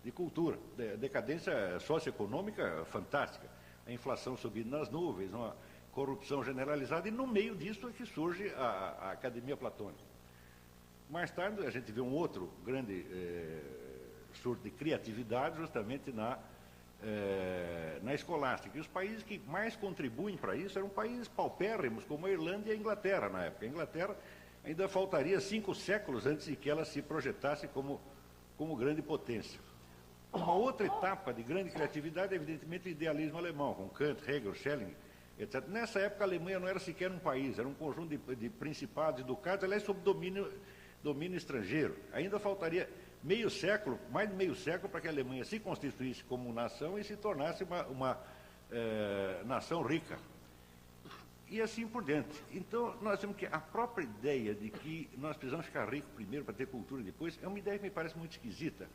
de cultura, decadência socioeconômica fantástica, a inflação subindo nas nuvens, uma corrupção generalizada, e no meio disso é que surge a Academia Platônica. Mais tarde a gente vê um outro grande surto de criatividade justamente na escolástica. E os países que mais contribuem para isso eram países paupérrimos, como a Irlanda e a Inglaterra na época. A Inglaterra ainda faltaria 5 séculos antes de que ela se projetasse como grande potência. Uma outra etapa de grande criatividade é, evidentemente, o idealismo alemão, com Kant, Hegel, Schelling, etc. Nessa época, a Alemanha não era sequer um país, era um conjunto de principados e ducados, aliás, sob domínio estrangeiro. Ainda faltaria meio século, mais de meio século, para que a Alemanha se constituísse como nação e se tornasse uma nação rica. E assim por diante. Então, nós temos que a própria ideia de que nós precisamos ficar ricos primeiro para ter cultura depois, é uma ideia que me parece muito esquisita.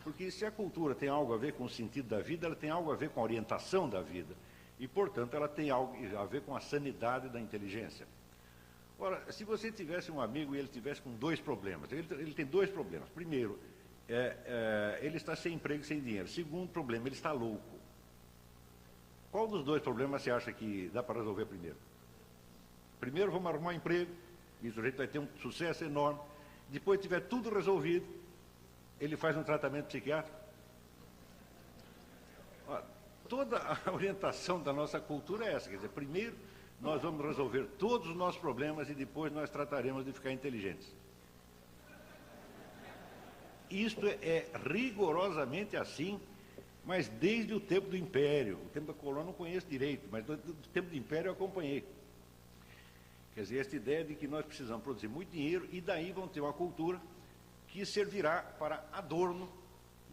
Porque se a cultura tem algo a ver com o sentido da vida, ela tem algo a ver com a orientação da vida. E, portanto, ela tem algo a ver com a sanidade da inteligência. Ora, se você tivesse um amigo e ele tivesse com 2 problemas, ele tem 2 problemas. Primeiro, ele está sem emprego e sem dinheiro. Segundo problema, ele está louco. Qual dos 2 problemas você acha que dá para resolver primeiro? Primeiro, vamos arrumar um emprego, e o sujeito vai ter um sucesso enorme. Depois, tiver tudo resolvido, ele faz um tratamento psiquiátrico. Toda a orientação da nossa cultura é essa, quer dizer, primeiro nós vamos resolver todos os nossos problemas e depois nós trataremos de ficar inteligentes. Isto é rigorosamente assim, mas desde o tempo do Império. O tempo da colônia eu não conheço direito, mas do tempo do Império eu acompanhei. Quer dizer, esta ideia de que nós precisamos produzir muito dinheiro e daí vamos ter uma cultura que servirá para adorno,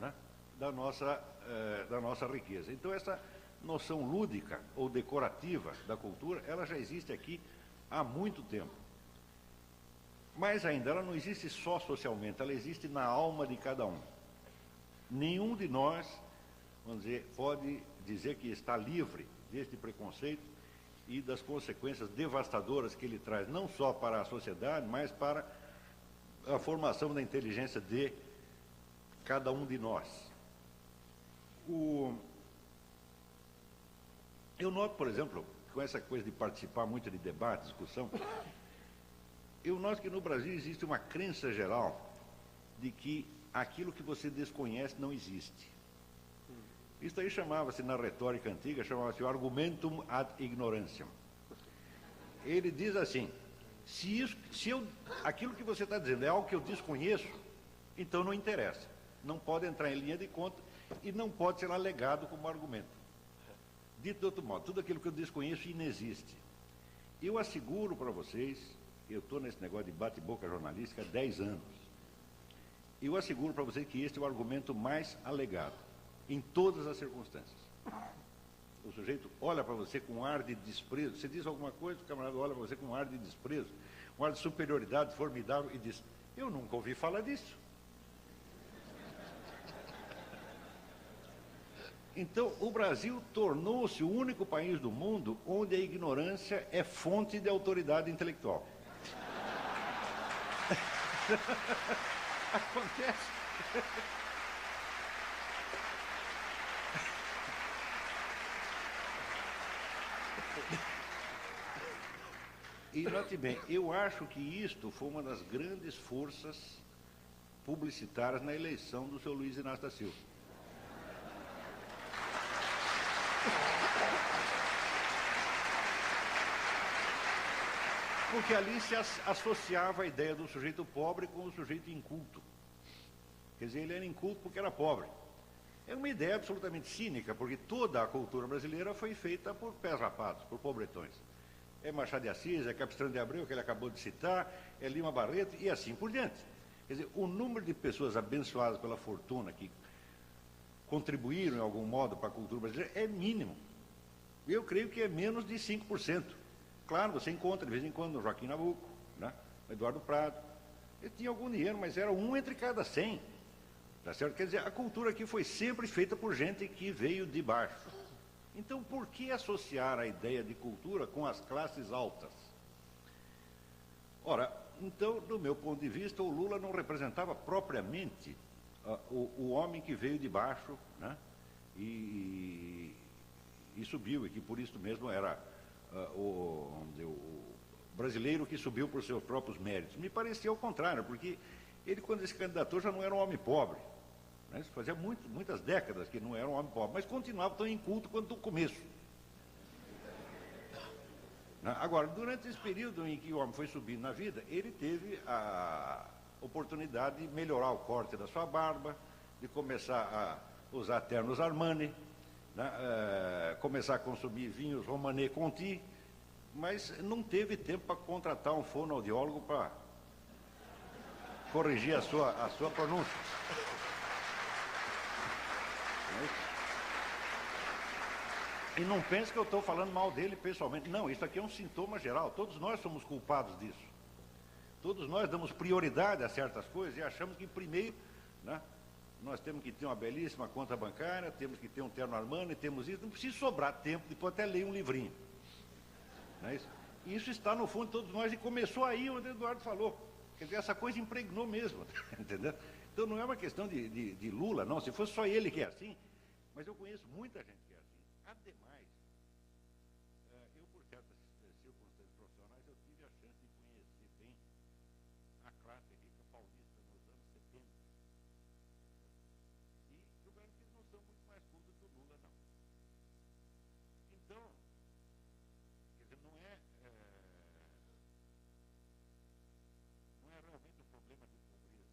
né, da nossa riqueza. Então, essa noção lúdica ou decorativa da cultura, ela já existe aqui há muito tempo. Mas ainda, ela não existe só socialmente, ela existe na alma de cada um. Nenhum de nós, vamos dizer, pode dizer que está livre deste preconceito e das consequências devastadoras que ele traz, não só para a sociedade, mas para a formação da inteligência de cada um de nós. Eu noto, por exemplo, com essa coisa de participar muito de debate, discussão, eu noto que no Brasil existe uma crença geral de que aquilo que você desconhece não existe. Isso aí chamava-se, na retórica antiga, chamava-se o argumentum ad ignorantiam. Ele diz assim, aquilo que você está dizendo é algo que eu desconheço, então não interessa. Não pode entrar em linha de conta e não pode ser alegado como argumento. Dito de outro modo, tudo aquilo que eu desconheço inexiste. Eu asseguro para vocês, eu estou nesse negócio de bate-boca jornalística há 10 anos. Eu asseguro para vocês que este é o argumento mais alegado, em todas as circunstâncias. O sujeito olha para você com um ar de desprezo, você diz alguma coisa, o camarada olha para você com um ar de desprezo, um ar de superioridade formidável e diz, eu nunca ouvi falar disso. Então, o Brasil tornou-se o único país do mundo onde a ignorância é fonte de autoridade intelectual. Acontece. E note bem, eu acho que isto foi uma das grandes forças publicitárias na eleição do seu Luiz Inácio da Silva. Porque ali se associava a ideia do sujeito pobre com o sujeito inculto. Quer dizer, ele era inculto porque era pobre. É uma ideia absolutamente cínica, porque toda a cultura brasileira foi feita por pés rapados, por pobretões. É Machado de Assis, é Capistrano de Abreu, que ele acabou de citar, é Lima Barreto e assim por diante. Quer dizer, o número de pessoas abençoadas pela fortuna que contribuíram em algum modo para a cultura brasileira é mínimo. Eu creio que é menos de 5%. Claro, você encontra de vez em quando o Joaquim Nabuco, né? O Eduardo Prado. Ele tinha algum dinheiro, mas era um entre cada 100. Tá certo? Quer dizer, a cultura aqui foi sempre feita por gente que veio de baixo. Então, por que associar a ideia de cultura com as classes altas? Ora, então, do meu ponto de vista, o Lula não representava propriamente o homem que veio de baixo, né? E subiu, e que por isso mesmo era o brasileiro que subiu por seus próprios méritos. Me parecia ao contrário, porque ele, quando se candidatou, já não era um homem pobre. Né? Fazia muitas décadas que não era um homem pobre, mas continuava tão inculto quanto no começo. Agora, durante esse período em que o homem foi subindo na vida, ele teve a oportunidade de melhorar o corte da sua barba, de começar a usar ternos Armani, né? Começar a consumir vinhos Romanée Conti, mas não teve tempo para contratar um fonoaudiólogo para corrigir a sua pronúncia. E não pense que eu estou falando mal dele pessoalmente. Não, isso aqui é um sintoma geral. Todos nós somos culpados disso. Todos nós damos prioridade a certas coisas e achamos que primeiro, né, nós temos que ter uma belíssima conta bancária, temos que ter um terno Armani, temos isso. Não precisa sobrar tempo, depois até ler um livrinho. Não é isso? E isso está no fundo de todos nós e começou aí onde o Eduardo falou. Quer dizer, essa coisa impregnou mesmo. Entendeu? Então não é uma questão de Lula, não. Se fosse só ele que é assim, mas eu conheço muita gente que é assim. Ademais, eu, por certas circunstâncias profissionais, eu tive a chance de conhecer bem a classe rica paulista nos anos 70. E julgaram que eles não são muito mais cultos que o Lula, não. Então, quer dizer, não é realmente um problema de pobreza.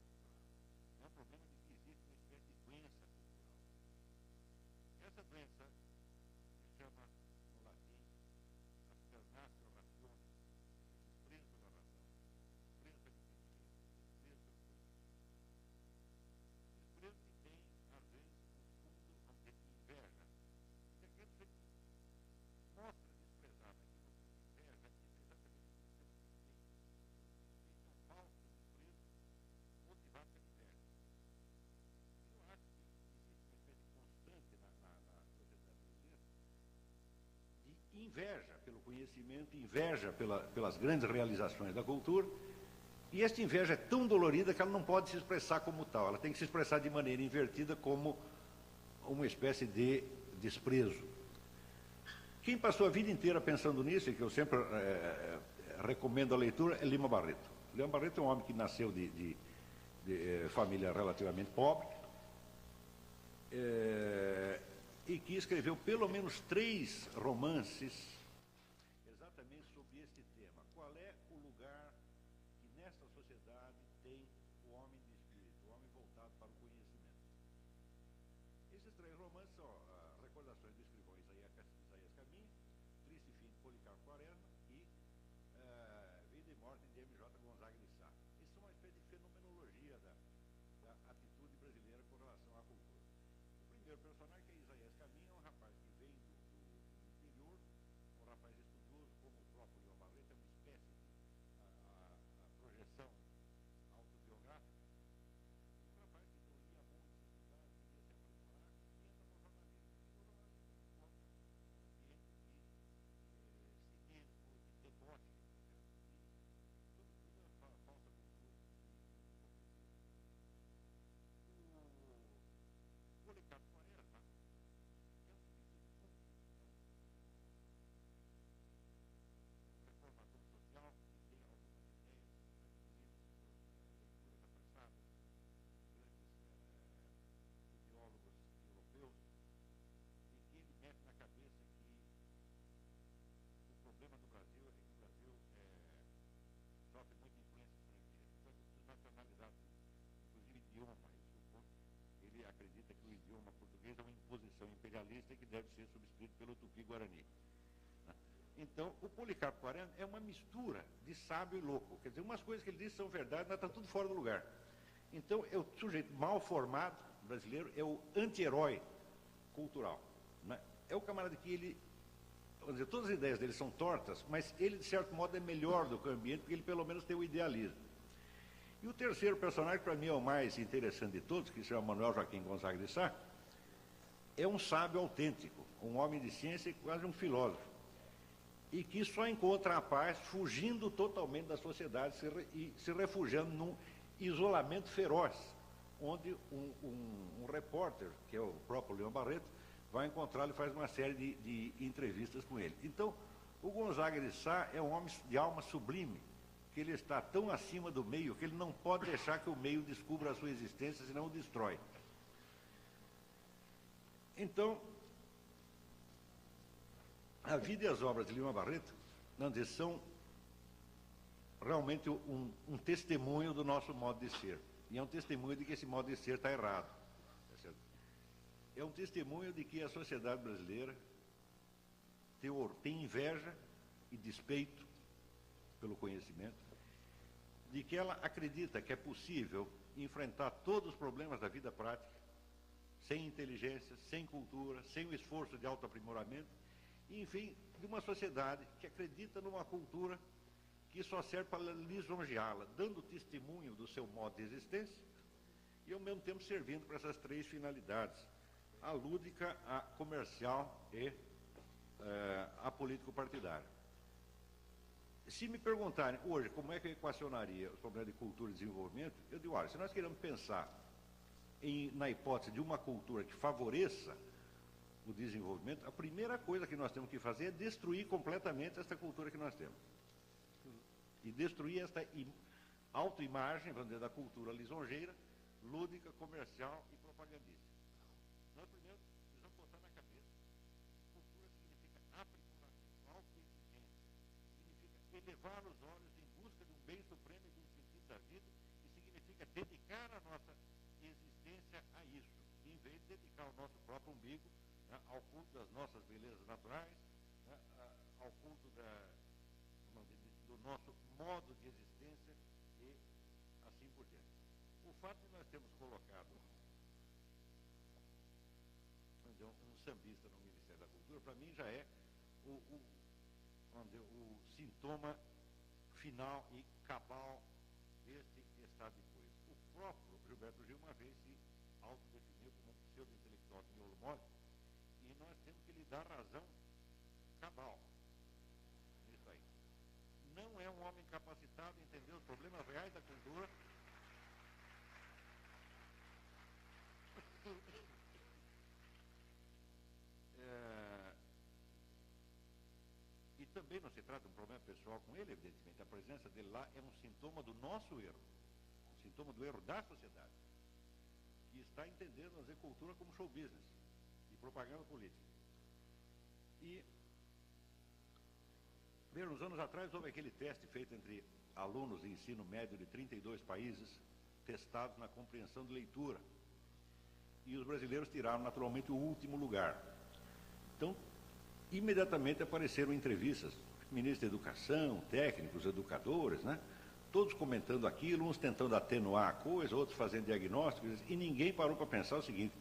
É um problema de que existe uma espécie de doença cultural. Essa doença se chama, no latim, alternatio rationis, desprezo pela razão, desprezo pelo sentido, desprezo pelo conhecimento. Desprezo que tem, às vezes, um fundo, vamos dizer, de inveja. E aquele sujeito que mostra desprezar aquilo com inveja, isso é exatamente o que temos que ter. Isso é um falso desprezo motivado pela inveja. Eu acho que existe uma espécie de constante na sociedade brasileira de inveja pelo conhecimento, inveja pelas grandes realizações da cultura, e esta inveja é tão dolorida que ela não pode se expressar como tal, ela tem que se expressar de maneira invertida como uma espécie de desprezo. Quem passou a vida inteira pensando nisso, e que eu sempre recomendo a leitura, é Lima Barreto. Lima Barreto é um homem que nasceu de família relativamente pobre, e que escreveu pelo menos 3 romances exatamente sob este tema. essa sociedade tem o homem de espírito, o homem voltado para o conhecimento. Esses 3 romances são Recordações do Escrivão Isaías Caminha, Triste Fim de Policarpo Quaresma e Vida e Morte de M.J. Gonzaga de Sá. Isso é uma espécie de fenomenologia da atitude brasileira com relação à cultura. O primeiro personagem, que é Isaías Caminha, é um rapaz que vem do interior, um rapaz estudioso, como o próprio Leão Barreto, é uma espécie de projeção autobiográfica. Um rapaz que não lia muito, estudar, queria se aprimorar, e entra no jornalismo. E no jornalismo encontra um ambiente de cinismo, de deboche, e sobretudo a falsa cultura e hipocrisia. O Policarpo Quaresma é um indivíduo muito, um reformador social que tem algumas ideias adquiridas por leituras apressadas, grandes ideólogos europeus, e que ele mete na cabeça que o problema do Brasil é que o Brasil sofre muita influência estrangeira. Então, desnacionalizado, inclusive idioma. Ele acredita que o idioma português é uma imposição imperialista e que deve ser substituído pelo tupi-guarani. Então, o Policarpo Quaresma é uma mistura de sábio e louco. Quer dizer, umas coisas que ele diz são verdade, mas está tudo fora do lugar. Então, é o sujeito mal formado brasileiro, é o anti-herói cultural. Né? É o camarada que ele, vamos dizer, todas as ideias dele são tortas, mas ele, de certo modo, é melhor do que o ambiente, porque ele pelo menos tem o idealismo. E o terceiro personagem, para mim, é o mais interessante de todos, que se chama Manuel Joaquim Gonzaga de Sá, é um sábio autêntico, um homem de ciência e quase um filósofo, e que só encontra a paz fugindo totalmente da sociedade e se refugiando num isolamento feroz, onde um repórter, que é o próprio Leão Barreto, vai encontrá-lo e faz uma série de entrevistas com ele. Então, o Gonzaga de Sá é um homem de alma sublime, que ele está tão acima do meio que ele não pode deixar que o meio descubra a sua existência, senão o destrói. Então, a vida e as obras de Lima Barreto, são realmente um testemunho do nosso modo de ser. E é um testemunho de que esse modo de ser está errado. É um testemunho de que a sociedade brasileira tem inveja e despeito pelo conhecimento, de que ela acredita que é possível enfrentar todos os problemas da vida prática, sem inteligência, sem cultura, sem o esforço de autoaprimoramento, e, enfim, de uma sociedade que acredita numa cultura que só serve para lisonjeá-la, dando testemunho do seu modo de existência e, ao mesmo tempo, servindo para essas 3 finalidades: a lúdica, a comercial e a político-partidária. Se me perguntarem hoje como é que eu equacionaria os problemas de cultura e desenvolvimento, eu digo, olha, se nós queremos pensar na hipótese de uma cultura que favoreça o desenvolvimento, a primeira coisa que nós temos que fazer é destruir completamente esta cultura que nós temos. E destruir esta autoimagem, vamos dizer, da cultura lisonjeira, lúdica, comercial e propagandística. Nós primeiro precisamos botar na cabeça que cultura significa aprimoramento, autoexigência, significa elevar os olhos em busca de um bem supremo e de um sentido da vida, e significa dedicar a nossa existência a isso, em vez de dedicar o nosso próprio umbigo, né, ao culto das nossas belezas naturais, né, ao culto do nosso modo de existência e assim por diante. O fato de nós termos colocado um sambista no Ministério da Cultura, para mim já é o sintoma final e cabal deste estado de coisas. O próprio Gilberto Gil uma vez se autodefiniu como um pseudo-intelectual de miolo mole, e nós temos que lhe dar razão cabal nisso aí. Não é um homem capacitado a entender os problemas reais da cultura. E também não se trata de um problema pessoal com ele, evidentemente. A presença dele lá é um sintoma do nosso erro, um sintoma do erro da sociedade, que está entendendo, vamos dizer, cultura como show business e propaganda política. E, uns anos atrás, houve aquele teste feito entre alunos de ensino médio de 32 países testados na compreensão de leitura. E os brasileiros tiraram, naturalmente, o último lugar. Então, imediatamente apareceram entrevistas, ministros da Educação, técnicos, educadores, né? Todos comentando aquilo, uns tentando atenuar a coisa, outros fazendo diagnósticos, e ninguém parou para pensar o seguinte,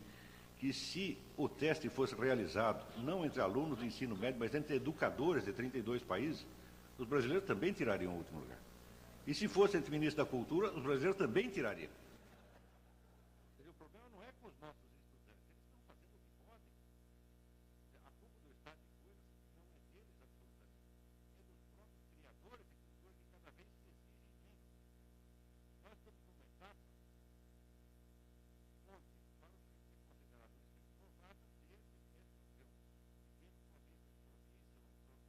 que se o teste fosse realizado, não entre alunos do ensino médio, mas entre educadores de 32 países, os brasileiros também tirariam o último lugar. E se fosse entre ministros da Cultura, os brasileiros também tirariam. O problema não é com os nossos estudantes, eles estão fazendo o que podem. A culpa do estado de coisas não é deles absolutamente, é dos próprios criadores de cultura que cada vez se exigem menos. Nós estamos numa etapa onde, para os que ser considerados novata, ter pequenos cronistas de província,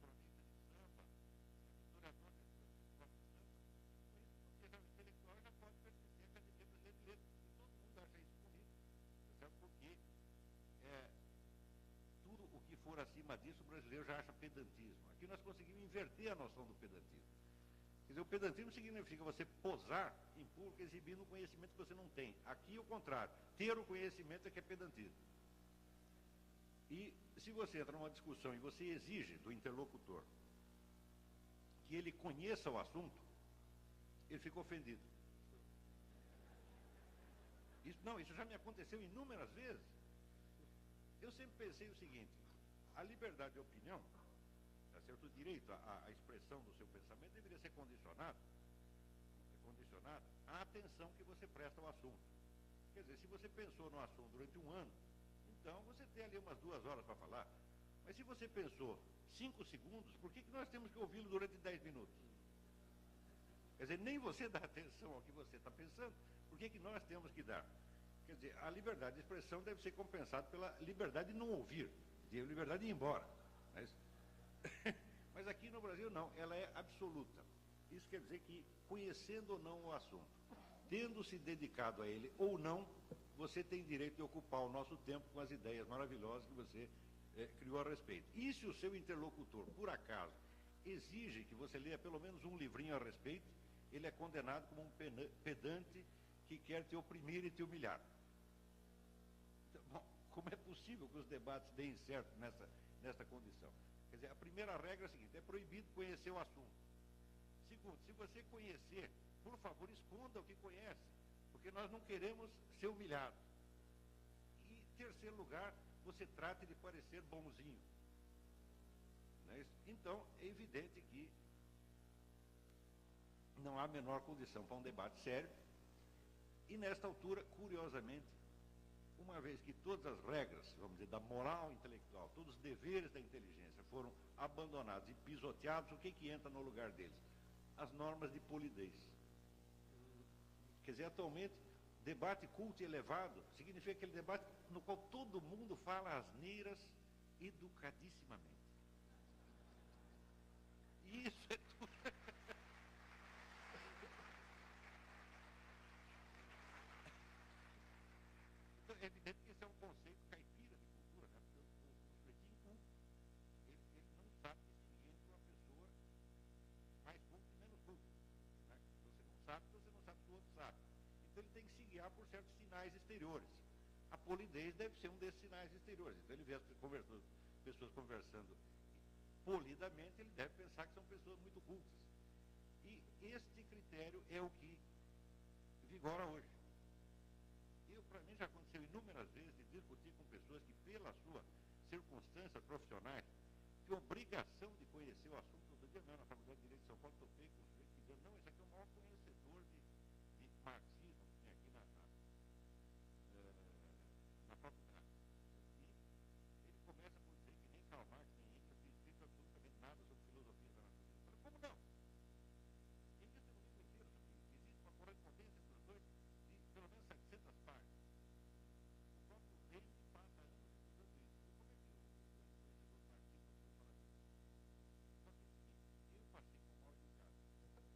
cronista de samba, historiador de samba, com isso, porque já o intelectual já pode pertencer à Academia Brasileira de Letras. E todo mundo acha isso bonito, certo? Porque tudo o que for acima disso, o brasileiro já acha pedantismo. Aqui nós conseguimos inverter a noção do pedantismo. Quer dizer, o pedantismo significa você posar em público exibindo um conhecimento que você não tem. Aqui é o contrário. Ter o conhecimento é que é pedantismo. E se você entra numa discussão e você exige do interlocutor que ele conheça o assunto, ele fica ofendido. Isso já me aconteceu inúmeras vezes. Eu sempre pensei o seguinte, a liberdade de opinião, tá certo? O direito à expressão do seu pensamento deveria ser condicionada à atenção que você presta ao assunto. Quer dizer, se você pensou no assunto durante um ano, então você tem ali umas 2 horas para falar. Mas se você pensou 5 segundos, por que nós temos que ouvi-lo durante 10 minutos? Quer dizer, nem você dá atenção ao que você está pensando, por que nós temos que dar? Quer dizer, a liberdade de expressão deve ser compensada pela liberdade de não ouvir, de liberdade de ir embora. Mas aqui no Brasil não, ela é absoluta. Isso quer dizer que, conhecendo ou não o assunto, tendo se dedicado a ele ou não, você tem direito de ocupar o nosso tempo com as ideias maravilhosas que você criou a respeito. E se o seu interlocutor, por acaso, exige que você leia pelo menos um livrinho a respeito, ele é condenado como um pedante que quer te oprimir e te humilhar. Então, bom, como é possível que os debates deem certo nessa condição? Quer dizer, a primeira regra é a seguinte, é proibido conhecer o assunto. Segundo, se você conhecer, por favor, esconda o que conhece, porque nós não queremos ser humilhados. E, em terceiro lugar, você trate de parecer bonzinho. Não é isso? Então, é evidente que não há a menor condição para um debate sério. E, nesta altura, curiosamente, uma vez que todas as regras, vamos dizer, da moral intelectual, todos os deveres da inteligência foram abandonados e pisoteados, o que entra no lugar deles? As normas de polidez. Quer dizer, atualmente, debate culto e elevado significa aquele debate no qual todo mundo fala asneiras educadissimamente. E isso é tudo. Então, é evidente que esse é um conceito caipira de cultura, né? Porque o sujeito inculto, ele não sabe distinguir entre uma pessoa mais culta e menos culta. Né? Você não sabe que o outro sabe. Então ele tem que se guiar por certos sinais exteriores. A polidez deve ser um desses sinais exteriores. Então ele vê as pessoas conversando polidamente, ele deve pensar que são pessoas muito cultas. E este critério é o que vigora hoje. Para mim já aconteceu inúmeras vezes de discutir com pessoas que, pelas suas circunstâncias profissionais, têm obrigação de conhecer o assunto. Outro dia mesmo, na Faculdade de Direito de São Paulo, topei com o sujeito que dizendo, não, esse aqui é o maior conhecedor de marxismo que tem aqui na faculdade. E ele começa por dizer que nem Karl Marx, nem Engels tem escrito absolutamente nada sobre filosofia da natureza. Eu falei, como não? Engels tem um livro inteiro sobre isso. Existe uma correspondência entre os dois de pelo menos 700 páginas. O próprio Hegel passa anos estudando isso. E como é que o conhecedor marxista pode falar disso? Só que é o seguinte, eu passei como mal educado.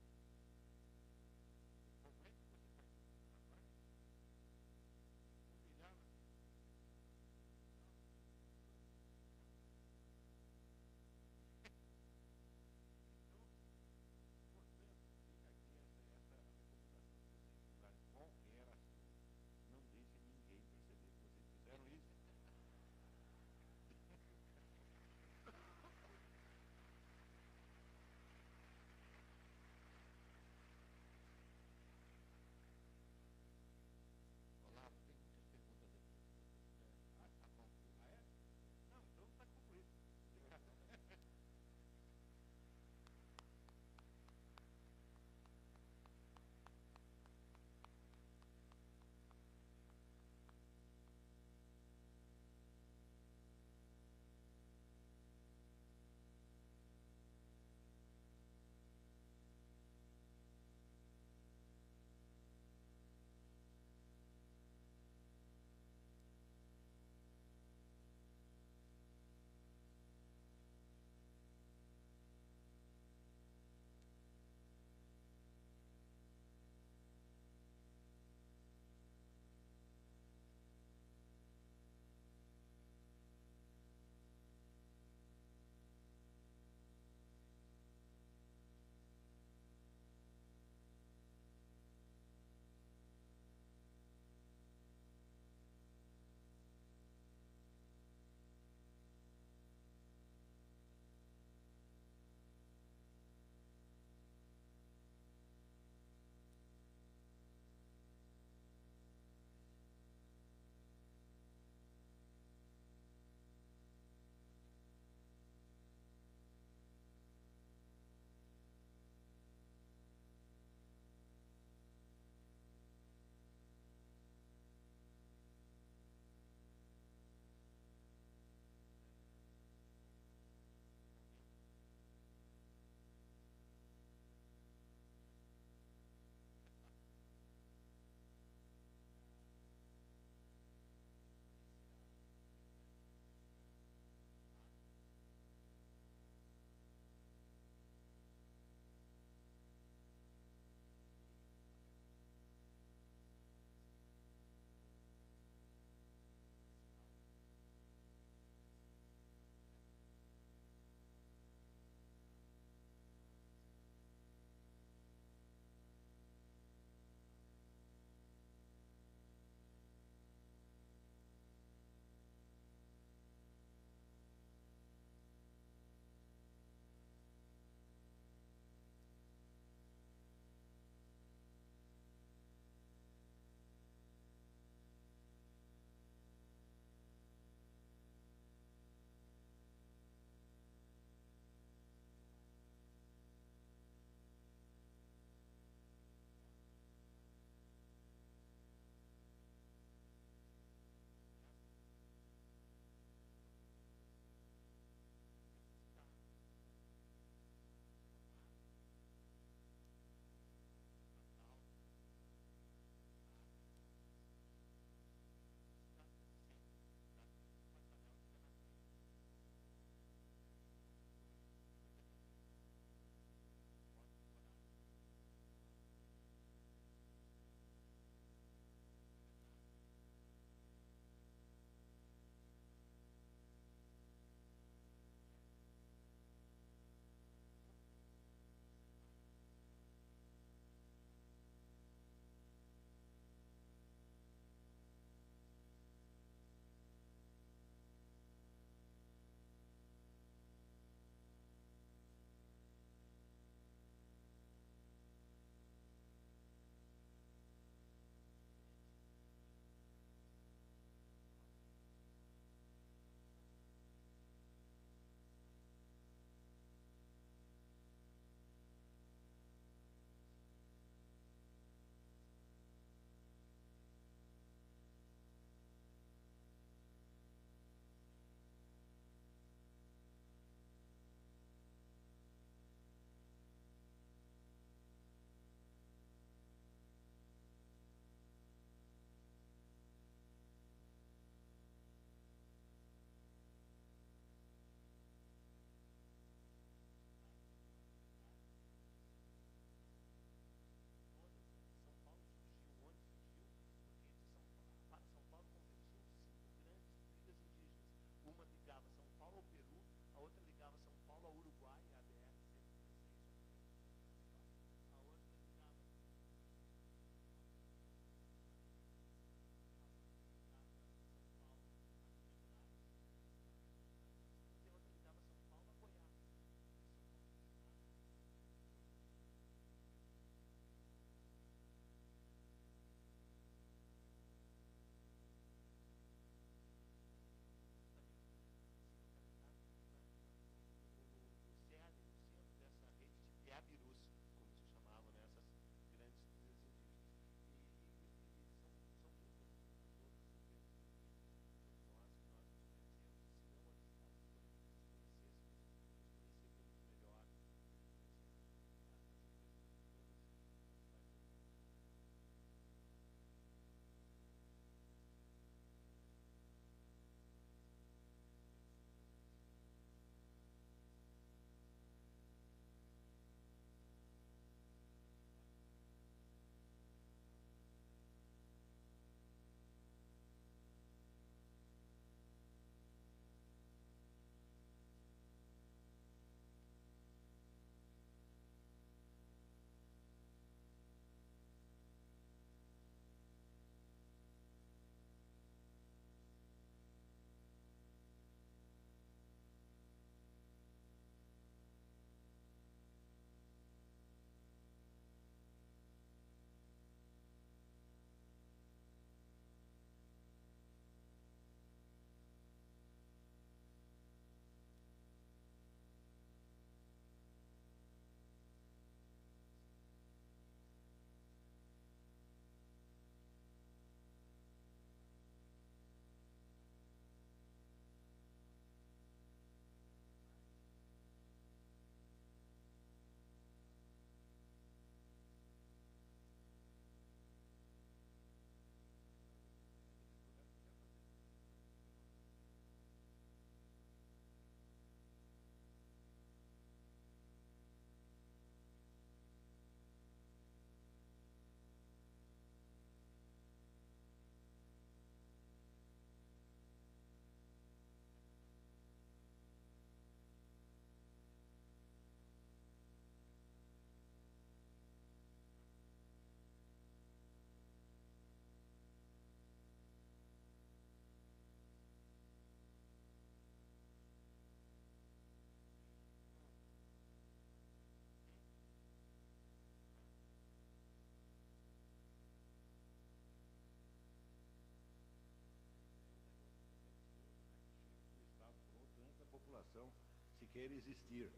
quer existir.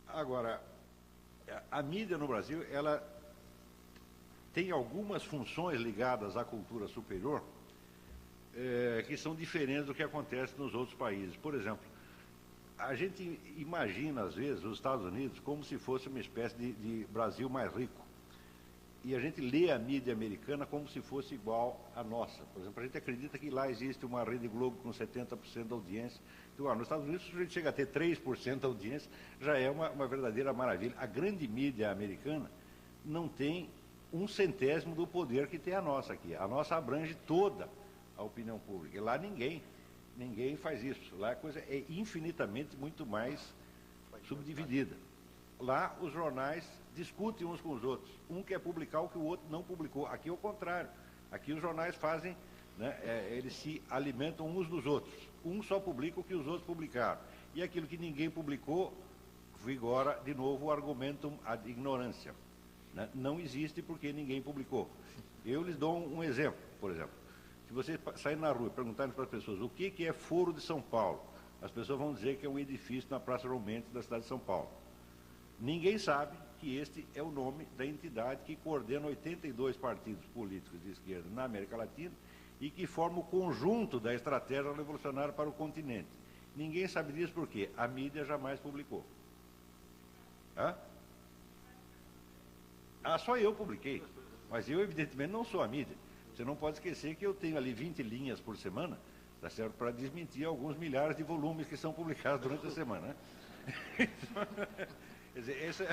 Agora, a mídia no Brasil, ela tem algumas funções ligadas à cultura superior que são diferentes do que acontece nos outros países. Por exemplo, a gente imagina, às vezes, os Estados Unidos como se fosse uma espécie de Brasil mais rico. E a gente lê a mídia americana como se fosse igual à nossa. Por exemplo, a gente acredita que lá existe uma Rede Globo com 70% da audiência. Então, nos Estados Unidos, se a gente chega a ter 3% da audiência, já é uma verdadeira maravilha. A grande mídia americana não tem 1/100º do poder que tem a nossa aqui. A nossa abrange toda a opinião pública. E lá ninguém faz isso. Lá a coisa é infinitamente muito mais subdividida. Lá os jornais discutem uns com os outros. Um quer publicar o que o outro não publicou. Aqui é o contrário. Aqui os jornais fazem, né, eles se alimentam uns dos outros. Um só publica o que os outros publicaram. E aquilo que ninguém publicou, vigora de novo o argumentum ad ignorância. Né? Não existe porque ninguém publicou. Eu lhes dou um exemplo, por exemplo. Se você sair na rua e perguntar para as pessoas o que é Foro de São Paulo, as pessoas vão dizer que é um edifício na Praça João Mendes da cidade de São Paulo. Ninguém sabe que este é o nome da entidade que coordena 82 partidos políticos de esquerda na América Latina e que forma o conjunto da estratégia revolucionária para o continente. Ninguém sabe disso porque a mídia jamais publicou. Só eu publiquei. Mas eu, evidentemente, não sou a mídia. Você não pode esquecer que eu tenho ali 20 linhas por semana, tá certo? Para desmentir alguns milhares de volumes que são publicados durante a semana. Né? Quer dizer, essa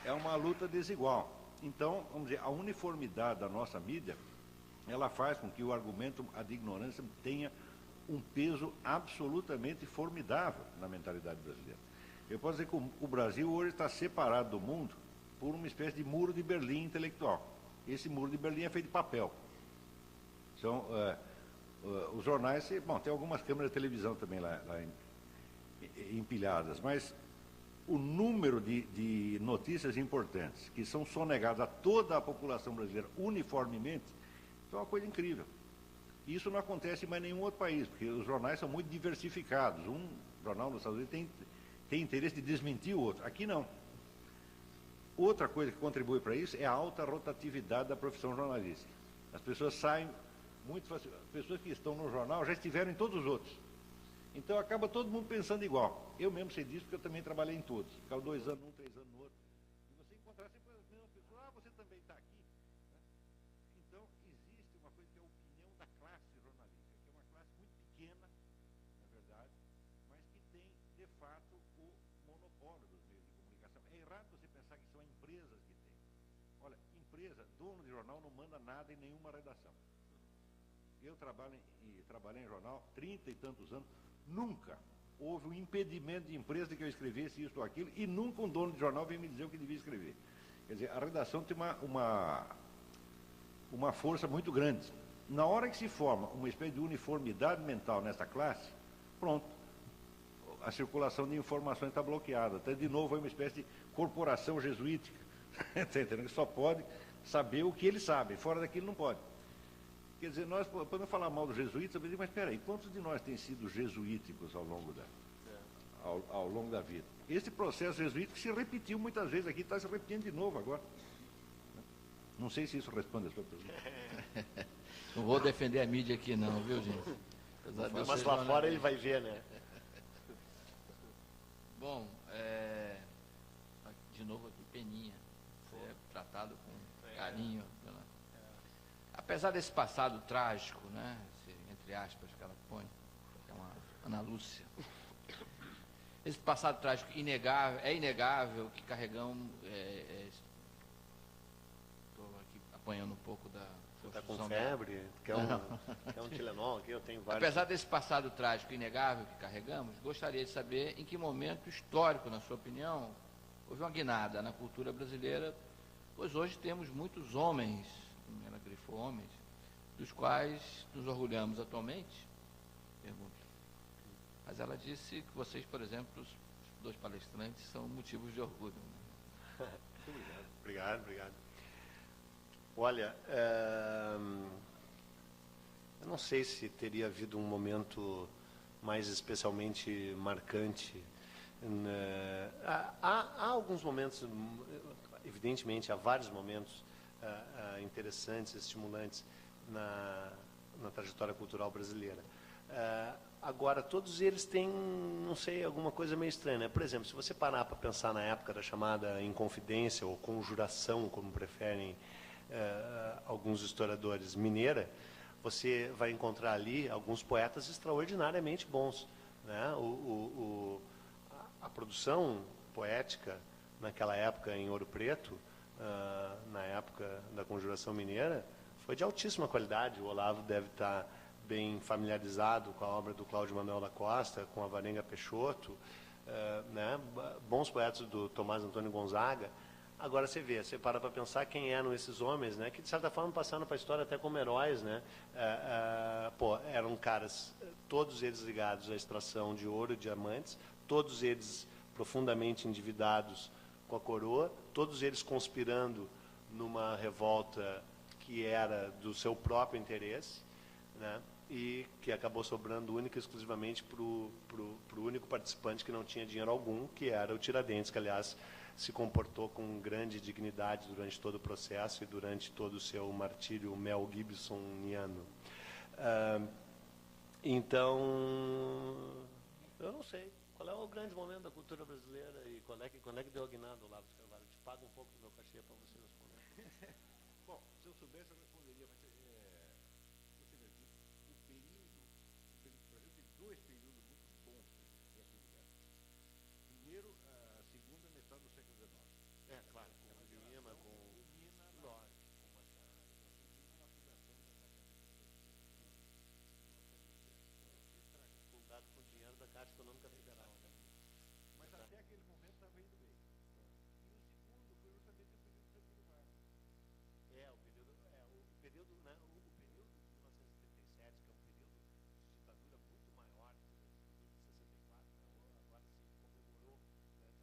é uma luta desigual. Então, vamos dizer, a uniformidade da nossa mídia, ela faz com que o argumento ad ignorância tenha um peso absolutamente formidável na mentalidade brasileira. Eu posso dizer que o Brasil hoje está separado do mundo por uma espécie de muro de Berlim intelectual. Esse muro de Berlim é feito de papel. São os jornais, bom, tem algumas câmeras de televisão também lá empilhadas, mas o número de notícias importantes que são sonegadas a toda a população brasileira uniformemente, é uma coisa incrível. Isso não acontece em mais nenhum outro país, porque os jornais são muito diversificados. Um jornal nos Estados Unidos tem interesse de desmentir o outro. Aqui não. Outra coisa que contribui para isso é a alta rotatividade da profissão jornalística. As pessoas saem muito facilmente. As pessoas que estão no jornal já estiveram em todos os outros. Então acaba todo mundo pensando igual. Eu mesmo sei disso porque eu também trabalhei em todos. Ficava 2 anos num, 3 anos no outro. E você encontrar sempre as mesmas pessoas. Você também está aqui. Então existe uma coisa que é a opinião da classe jornalística, que é uma classe muito pequena, na verdade, mas que tem, de fato, o monopólio dos meios de comunicação. É errado você pensar que são empresas que têm. Olha, empresa, dono de jornal não manda nada em nenhuma redação. Eu trabalhei em jornal 30 e tantos anos, nunca houve um impedimento de empresa de que eu escrevesse isso ou aquilo, e nunca um dono de jornal veio me dizer o que devia escrever. Quer dizer, a redação tem uma força muito grande. Na hora que se forma uma espécie de uniformidade mental nessa classe, pronto, a circulação de informações está bloqueada. Até de novo é uma espécie de corporação jesuítica, está entendendo? Que só pode saber o que ele sabe, fora daquilo não pode. Quer dizer, nós podemos falar mal dos jesuítas, mas espera aí, quantos de nós têm sido jesuíticos ao longo da vida? Esse processo jesuítico se repetiu muitas vezes aqui, está se repetindo de novo agora. Não sei se isso responde a sua pergunta. Não vou defender a mídia aqui não, viu, gente? Mas lá fora ele vai ver, né? Bom, de novo aqui, Peninha. Você é tratado com carinho. Apesar desse passado trágico, né? Entre aspas que ela põe, é uma Ana Lúcia. Esse passado trágico é inegável que carregamos. Estou aqui apanhando um pouco da. Você está com febre? Quer um Tilenol aqui? Eu tenho vários. Apesar desse passado trágico e inegável que carregamos, gostaria de saber em que momento histórico, na sua opinião, houve uma guinada na cultura brasileira, pois hoje temos muitos homens, ela grifou homens, dos quais nos orgulhamos atualmente. Pergunto. Mas ela disse que vocês, por exemplo, os 2 palestrantes, são motivos de orgulho. Obrigado. Olha, Eu não sei se teria havido um momento mais especialmente marcante. Há alguns momentos, evidentemente, há vários momentos interessantes, estimulantes na trajetória cultural brasileira. Agora, todos eles têm, não sei, alguma coisa meio estranha, né? Por exemplo, se você parar para pensar na época da chamada Inconfidência ou Conjuração, como preferem alguns historiadores, mineira, você vai encontrar ali alguns poetas extraordinariamente bons, né? A produção poética naquela época em Ouro Preto, na época da Conjuração Mineira, foi de altíssima qualidade. O Olavo deve estar bem familiarizado com a obra do Cláudio Manuel da Costa, com a Varenga Peixoto, né? Bons poetas do Tomás Antônio Gonzaga. Agora você vê, você para pensar quem eram esses homens, né? Que de certa forma passaram para a história até como heróis, né? Eram caras, todos eles ligados à extração de ouro e diamantes, todos eles profundamente endividados com a coroa, todos eles conspirando numa revolta que era do seu próprio interesse, né? E que acabou sobrando única e exclusivamente para o único participante que não tinha dinheiro algum, que era o Tiradentes, que, aliás, se comportou com grande dignidade durante todo o processo e durante todo o seu martírio Mel Gibsoniano. Então, eu não sei. Qual é o grande momento da cultura brasileira e quando é que deu a guinada, Olavo de Carvalho? Eu te pago um pouco do meu cachê para você responder. Bom, se eu soubesse, eu responderia, mas você vê, o Brasil tem dois períodos muito bons para essa mulher. Primeiro, a segunda metade do século XIX. Claro, com o Lima, com lógico, com o Machado, Na fundação fundado com dinheiro da Caixa Econômica Federal. Mas até aquele momento estava indo bem. E o segundo foi justamente o período do Getúlio Vargas. O período de 1977, que é um período de ditadura muito maior que o período de 64, né? Agora se comemorou, né,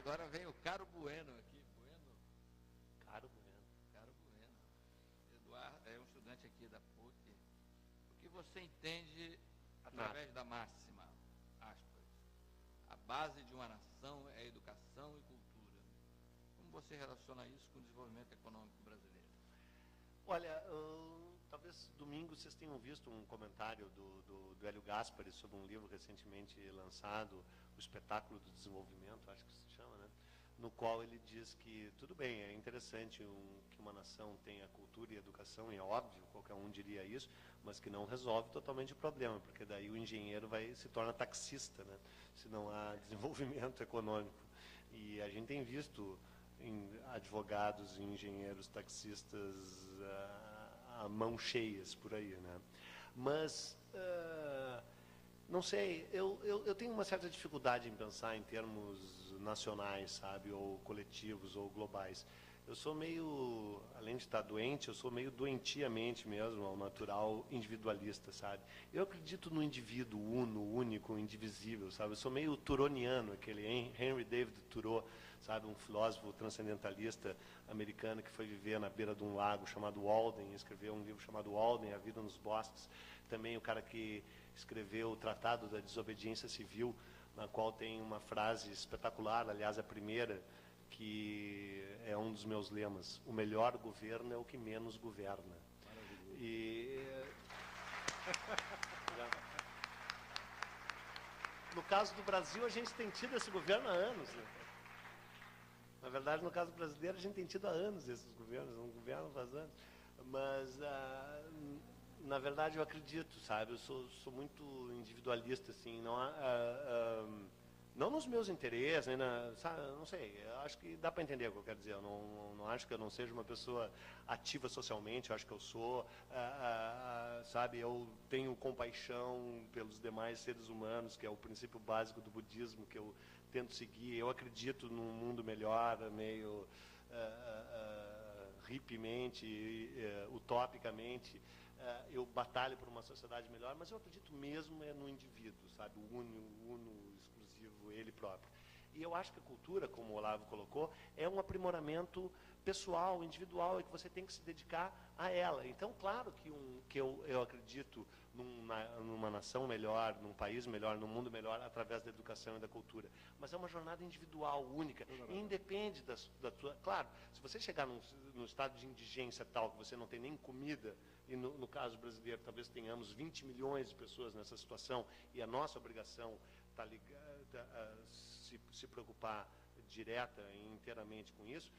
agora vem o Caro Bueno aqui. Bueno? Caro Bueno. Caro Bueno. Eduardo é um estudante aqui da PUC. O que você entende através da máxima, aspas, a base de uma nação é educação e cultura? Como você relaciona isso com o desenvolvimento econômico brasileiro? Olha, talvez domingo vocês tenham visto um comentário do Hélio Gaspari sobre um livro recentemente lançado, O Espetáculo do Desenvolvimento, acho que se chama, né? No qual ele diz que, tudo bem, é interessante que uma nação tenha cultura e educação, e é óbvio, qualquer um diria isso, mas que não resolve totalmente o problema, porque daí o engenheiro se torna taxista, né? Se não há desenvolvimento econômico. E a gente tem visto advogados e engenheiros taxistas a mão cheias por aí, né? Mas não sei, eu tenho uma certa dificuldade em pensar em termos nacionais, sabe, ou coletivos ou globais. Eu sou meio, além de estar doente, eu sou meio doentiamente mesmo, ao natural individualista, sabe? Eu acredito no indivíduo uno, único, indivisível, sabe? Eu sou meio turoniano, aquele Henry David Thoreau, sabe? Um filósofo transcendentalista americano que foi viver na beira de um lago chamado Walden, escreveu um livro chamado Walden, A Vida nos Bosques. Também o cara que escreveu o Tratado da Desobediência Civil, na qual tem uma frase espetacular, aliás, a primeira, que é um dos meus lemas: o melhor governo é o que menos governa. Maravilhoso. No caso do Brasil, a gente tem tido esse governo há anos, né? Na verdade, no caso brasileiro, a gente tem tido há anos esses governos, um governo faz anos. Mas, na verdade, eu acredito, sabe? Eu sou muito individualista, assim, não nos meus interesses, nem sabe, não sei, eu acho que dá para entender o que eu quero dizer. Eu não acho que eu não seja uma pessoa ativa socialmente, eu acho que eu sou, sabe, eu tenho compaixão pelos demais seres humanos, que é o princípio básico do budismo que eu tento seguir. Eu acredito num mundo melhor, meio hippiemente, utopicamente. Eu batalho por uma sociedade melhor, mas eu acredito mesmo no indivíduo, sabe, o uno, exclusivo, ele próprio. E eu acho que a cultura, como o Olavo colocou, é um aprimoramento pessoal, individual, e que você tem que se dedicar a ela. Então, claro que eu acredito numa nação melhor, num país melhor, num mundo melhor, através da educação e da cultura. Mas é uma jornada individual, única, e independe da tua... Claro, se você chegar num estado de indigência tal, que você não tem nem comida, e no caso brasileiro talvez tenhamos 20 milhões de pessoas nessa situação, e a nossa obrigação está ligada a se preocupar direta e inteiramente com isso,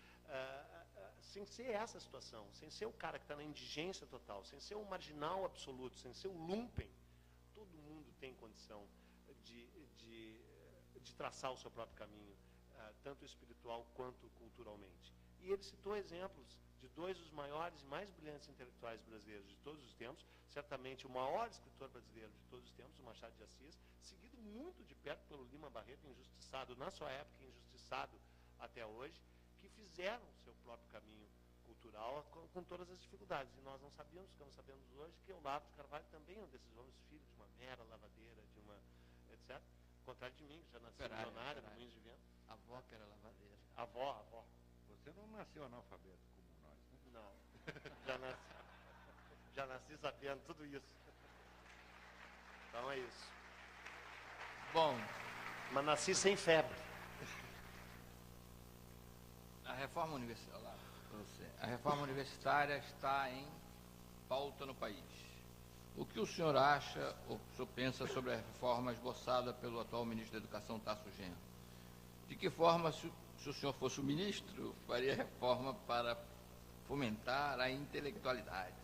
sem ser essa situação, sem ser o cara que está na indigência total, sem ser o marginal absoluto, sem ser o lumpen, todo mundo tem condição de traçar o seu próprio caminho, tanto espiritual quanto culturalmente. E ele citou exemplos de dois dos maiores e mais brilhantes intelectuais brasileiros de todos os tempos, certamente o maior escritor brasileiro de todos os tempos, o Machado de Assis, seguido muito de perto pelo Lima Barreto, injustiçado na sua época, injustiçado até hoje, que fizeram o seu próprio caminho cultural com todas as dificuldades. E nós não sabíamos, ficamos sabendo hoje, que o Olavo de Carvalho também é um desses homens, filho de uma mera lavadeira, de uma, etc. Ao contrário de mim, que já nasci milionário, no Moinhos de Vento. A avó que era lavadeira. Avó. Você não nasceu analfabeto como nós, né? Não, já nasci sabendo tudo isso. Então é isso. Bom, mas nasci sem febre. A reforma universitária está em pauta no país. O que o senhor acha, ou o senhor pensa sobre a reforma esboçada pelo atual ministro da Educação, Tasso Genro? De que forma, se o senhor fosse o ministro, faria reforma para fomentar a intelectualidade?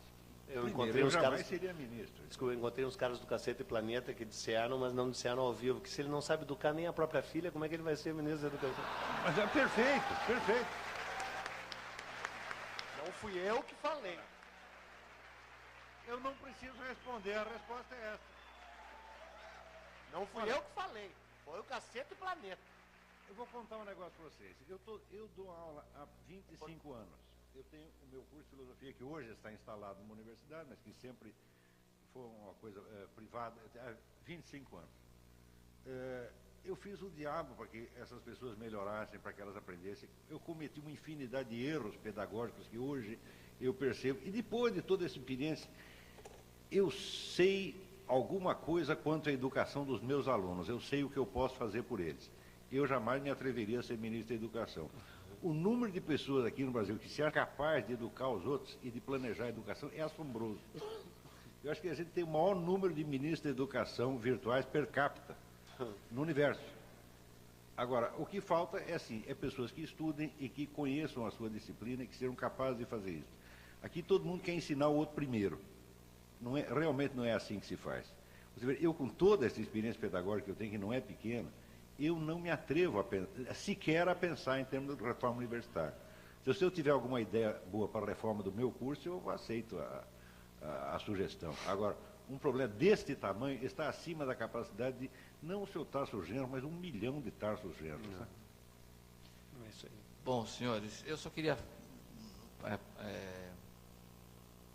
Eu encontrei uns caras, seria ministro. Desculpa, eu encontrei uns caras do Cacete e Planeta que disseram, mas não disseram ao vivo, que se ele não sabe educar nem a própria filha, como é que ele vai ser ministro da Educação? Mas é perfeito. Não fui eu que falei. Eu não preciso responder, a resposta é essa. Não fui eu que falei, foi o Cacete e Planeta. Eu vou contar um negócio para vocês. Eu dou aula há 25 anos. Eu tenho o meu curso de filosofia, que hoje está instalado numa universidade, mas que sempre foi uma coisa privada, há 25 anos. Eu fiz o diabo para que essas pessoas melhorassem, para que elas aprendessem. Eu cometi uma infinidade de erros pedagógicos que hoje eu percebo. E depois de toda essa experiência, eu sei alguma coisa quanto à educação dos meus alunos. Eu sei o que eu posso fazer por eles. Eu jamais me atreveria a ser ministro da Educação. O número de pessoas aqui no Brasil que se é capaz de educar os outros e de planejar a educação é assombroso. Eu acho que a gente tem o maior número de ministros da Educação virtuais per capita no universo. Agora, o que falta é assim, é pessoas que estudem e que conheçam a sua disciplina e que sejam capazes de fazer isso. Aqui todo mundo quer ensinar o outro primeiro. Realmente não é assim que se faz. Você vê, eu, com toda essa experiência pedagógica que eu tenho, que não é pequena, eu não me atrevo sequer a pensar em termos de reforma universitária. Se eu tiver alguma ideia boa para a reforma do meu curso, eu aceito a sugestão. Agora, um problema deste tamanho está acima da capacidade de, não o seu Tarso Genro, mas 1 milhão de Tarsos Genros. É isso aí. Bom, senhores, eu só queria,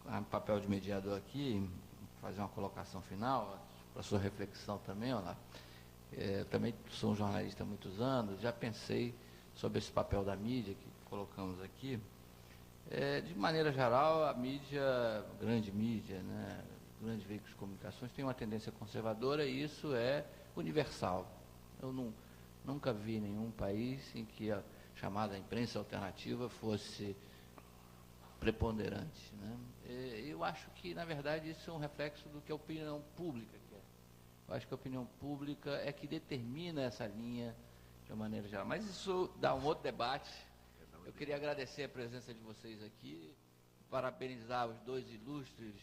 com papel de mediador aqui, fazer uma colocação final, para sua reflexão também, Olavo. Também sou um jornalista há muitos anos, já pensei sobre esse papel da mídia que colocamos aqui. De maneira geral, a mídia, grande mídia, né, grandes veículos de comunicações, tem uma tendência conservadora e isso é universal. Eu nunca vi nenhum país em que a chamada imprensa alternativa fosse preponderante, né? Eu acho que, na verdade, isso é um reflexo do que a opinião pública quer. Eu acho que a opinião pública é que determina essa linha de uma maneira geral. Mas isso dá um outro debate. Eu queria agradecer a presença de vocês aqui, parabenizar os dois ilustres